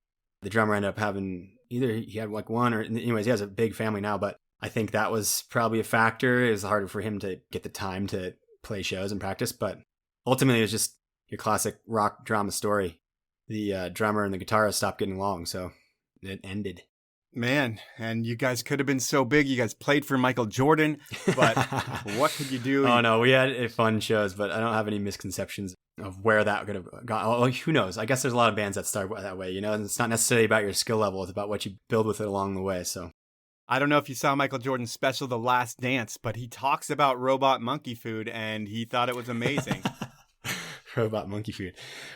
The drummer ended up having either he had like one or anyways, he has a big family now. But I think that was probably a factor. It was harder for him to get the time to play shows and practice, but ultimately it was just your classic rock drama story. The drummer and the guitarist stopped getting along, so it ended. Man, and you guys could have been so big. You guys played for Michael Jordan, but what could you do? Oh no, we had fun shows, but I don't have any misconceptions of where that could have gone. Oh, who knows? I guess there's a lot of bands that start that way, you know, and it's not necessarily about your skill level. It's about what you build with it along the way, so. I don't know if you saw Michael Jordan's special, The Last Dance, but he talks about robot monkey food, and he thought it was amazing. Robot Monkey Food.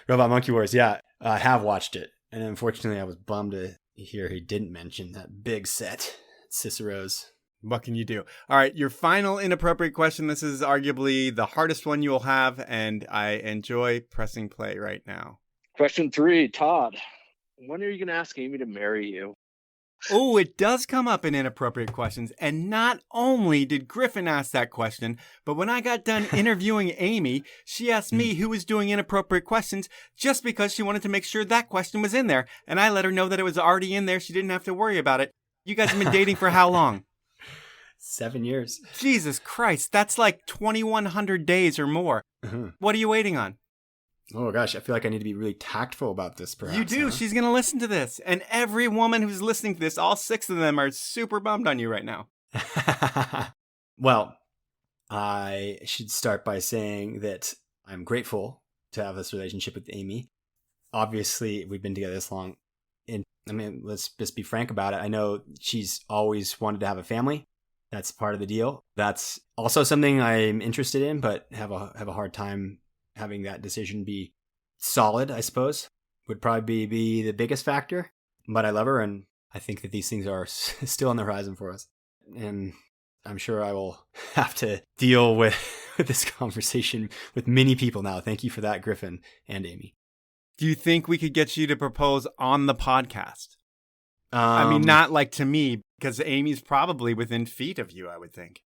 Robot Monkey Wars, yeah. I have watched it, and unfortunately I was bummed to hear he didn't mention that big set, Cicero's. What can you do? All right, your final inappropriate question. This is arguably the hardest one you will have, and I enjoy pressing play right now. Question 3, Todd. When are you going to ask Amy to marry you? Oh, it does come up in inappropriate questions. And not only did Griffin ask that question, but when I got done interviewing Amy, she asked me who was doing inappropriate questions just because she wanted to make sure that question was in there. And I let her know that it was already in there. She didn't have to worry about it. You guys have been dating for how long? 7 years. Jesus Christ, that's like 2,100 days or more. Uh-huh. What are you waiting on? Oh gosh, I feel like I need to be really tactful about this, perhaps. You do. Huh? She's going to listen to this. And every woman who's listening to this, all 6 of them are super bummed on you right now. Well, I should start by saying that I'm grateful to have this relationship with Amy. Obviously, we've been together this long. And I mean, let's just be frank about it. I know she's always wanted to have a family. That's part of the deal. That's also something I'm interested in, but have a hard time having that decision be solid, I suppose, would probably be the biggest factor. But I love her, and I think that these things are still on the horizon for us. And I'm sure I will have to deal with this conversation with many people now. Thank you for that, Griffin and Amy. Do you think we could get you to propose on the podcast? I mean, not like to me, because Amy's probably within feet of you, I would think.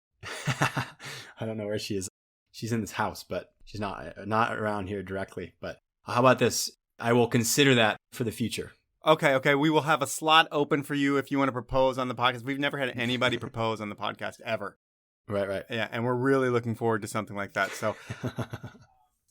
I don't know where she is. She's in this house, but she's not around here directly. But how about this? I will consider that for the future. Okay. We will have a slot open for you if you want to propose on the podcast. We've never had anybody propose on the podcast ever. Right. Yeah, and we're really looking forward to something like that. So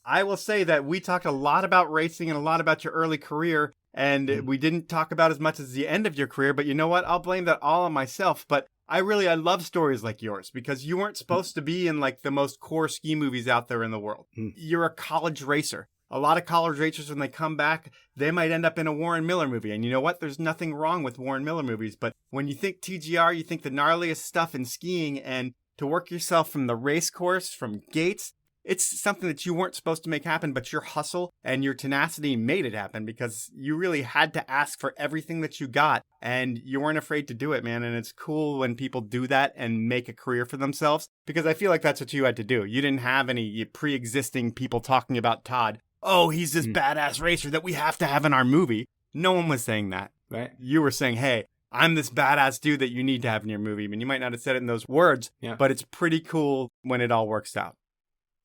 I will say that we talked a lot about racing and a lot about your early career, and we didn't talk about as much as the end of your career, but you know what? I'll blame that all on myself. But I love stories like yours, because you weren't supposed to be in like the most core ski movies out there in the world. You're a college racer. A lot of college racers, when they come back, they might end up in a Warren Miller movie. And you know what? There's nothing wrong with Warren Miller movies. But when you think TGR, you think the gnarliest stuff in skiing, and to work yourself from the race course, from gates, it's something that you weren't supposed to make happen, but your hustle and your tenacity made it happen, because you really had to ask for everything that you got, and you weren't afraid to do it, man. And it's cool when people do that and make a career for themselves, because I feel like that's what you had to do. You didn't have any pre-existing people talking about Todd. Oh, he's this badass racer that we have to have in our movie. No one was saying that, right? You were saying, hey, I'm this badass dude that you need to have in your movie. I mean, you might not have said it in those words, but it's pretty cool when it all works out.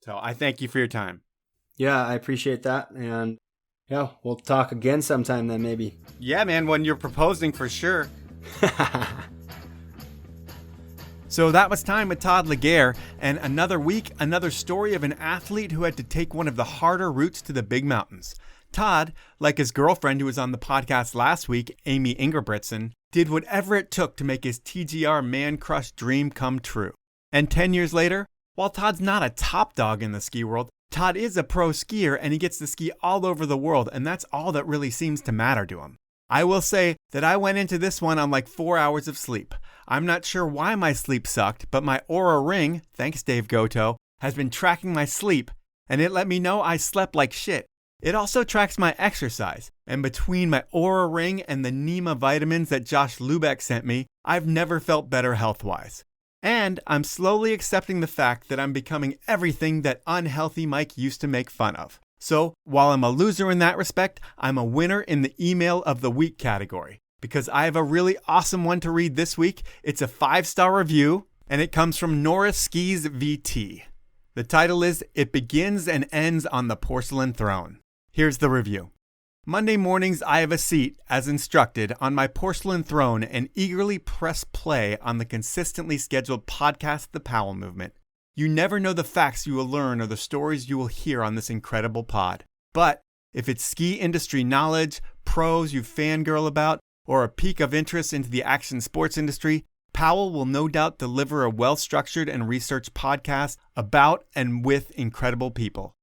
So I thank you for your time. Yeah, I appreciate that. And yeah, we'll talk again sometime then, maybe. Yeah, man, when you're proposing for sure. So that was time with Todd Ligare, and another week, another story of an athlete who had to take one of the harder routes to the big mountains. Todd, like his girlfriend who was on the podcast last week, Amy Ingebrigtsen, did whatever it took to make his TGR man crush dream come true. And 10 years later, while Todd's not a top dog in the ski world, Todd is a pro skier, and he gets to ski all over the world, and that's all that really seems to matter to him. I will say that I went into this one on like 4 hours of sleep. I'm not sure why my sleep sucked, but my Oura Ring, thanks Dave Goto, has been tracking my sleep, and it let me know I slept like shit. It also tracks my exercise, and between my Oura Ring and the Nema vitamins that Josh Lubeck sent me, I've never felt better health-wise. And I'm slowly accepting the fact that I'm becoming everything that unhealthy Mike used to make fun of. So, while I'm a loser in that respect, I'm a winner in the Email of the Week category, because I have a really awesome one to read this week. It's a 5-star review, and it comes from Nora Skis VT. The title is, It Begins and Ends on the Porcelain Throne. Here's the review. Monday mornings I have a seat, as instructed, on my porcelain throne and eagerly press play on the consistently scheduled podcast, The Powell Movement. You never know the facts you will learn or the stories you will hear on this incredible pod. But if it's ski industry knowledge, pros you fangirl about, or a peak of interest into the action sports industry, Powell will no doubt deliver a well-structured and researched podcast about and with incredible people.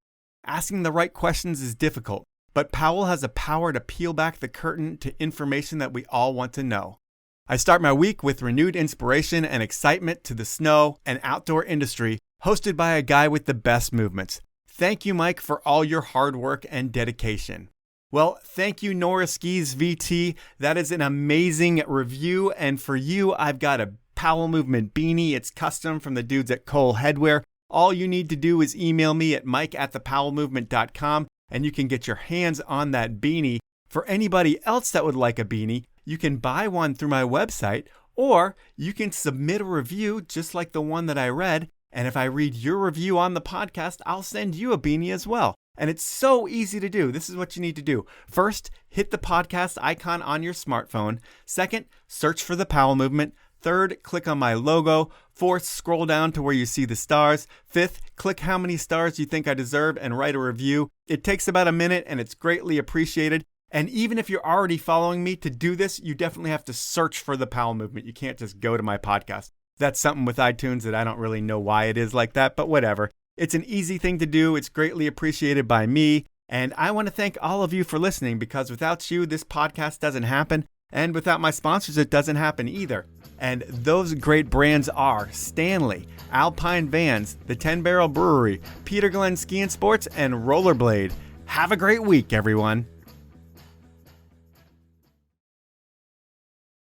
Asking the right questions is difficult, but Powell has a power to peel back the curtain to information that we all want to know. I start my week with renewed inspiration and excitement to the snow and outdoor industry, hosted by a guy with the best movements. Thank you, Mike, for all your hard work and dedication. Well, thank you, Nora Skis VT. That is an amazing review. And for you, I've got a Powell Movement beanie. It's custom from the dudes at Cole Headwear. All you need to do is email me at mike@thepowellmovement.com, and you can get your hands on that beanie. For anybody else that would like a beanie, you can buy one through my website, or you can submit a review just like the one that I read. And if I read your review on the podcast, I'll send you a beanie as well. And it's so easy to do. This is what you need to do. First, hit the podcast icon on your smartphone. Second, search for the Powell Movement. Third, click on my logo. Fourth, scroll down to where you see the stars. Fifth, click how many stars you think I deserve and write a review. It takes about a minute and it's greatly appreciated. And even if you're already following me, to do this, you definitely have to search for the Powell Movement. You can't just go to my podcast. That's something with iTunes that I don't really know why it is like that, but whatever. It's an easy thing to do. It's greatly appreciated by me. And I want to thank all of you for listening, because without you, this podcast doesn't happen. And without my sponsors, it doesn't happen either. And those great brands are Stanley, Alpine Vans, the 10 Barrel Brewery, Peter Glenn Ski and Sports, and Rollerblade. Have a great week, everyone.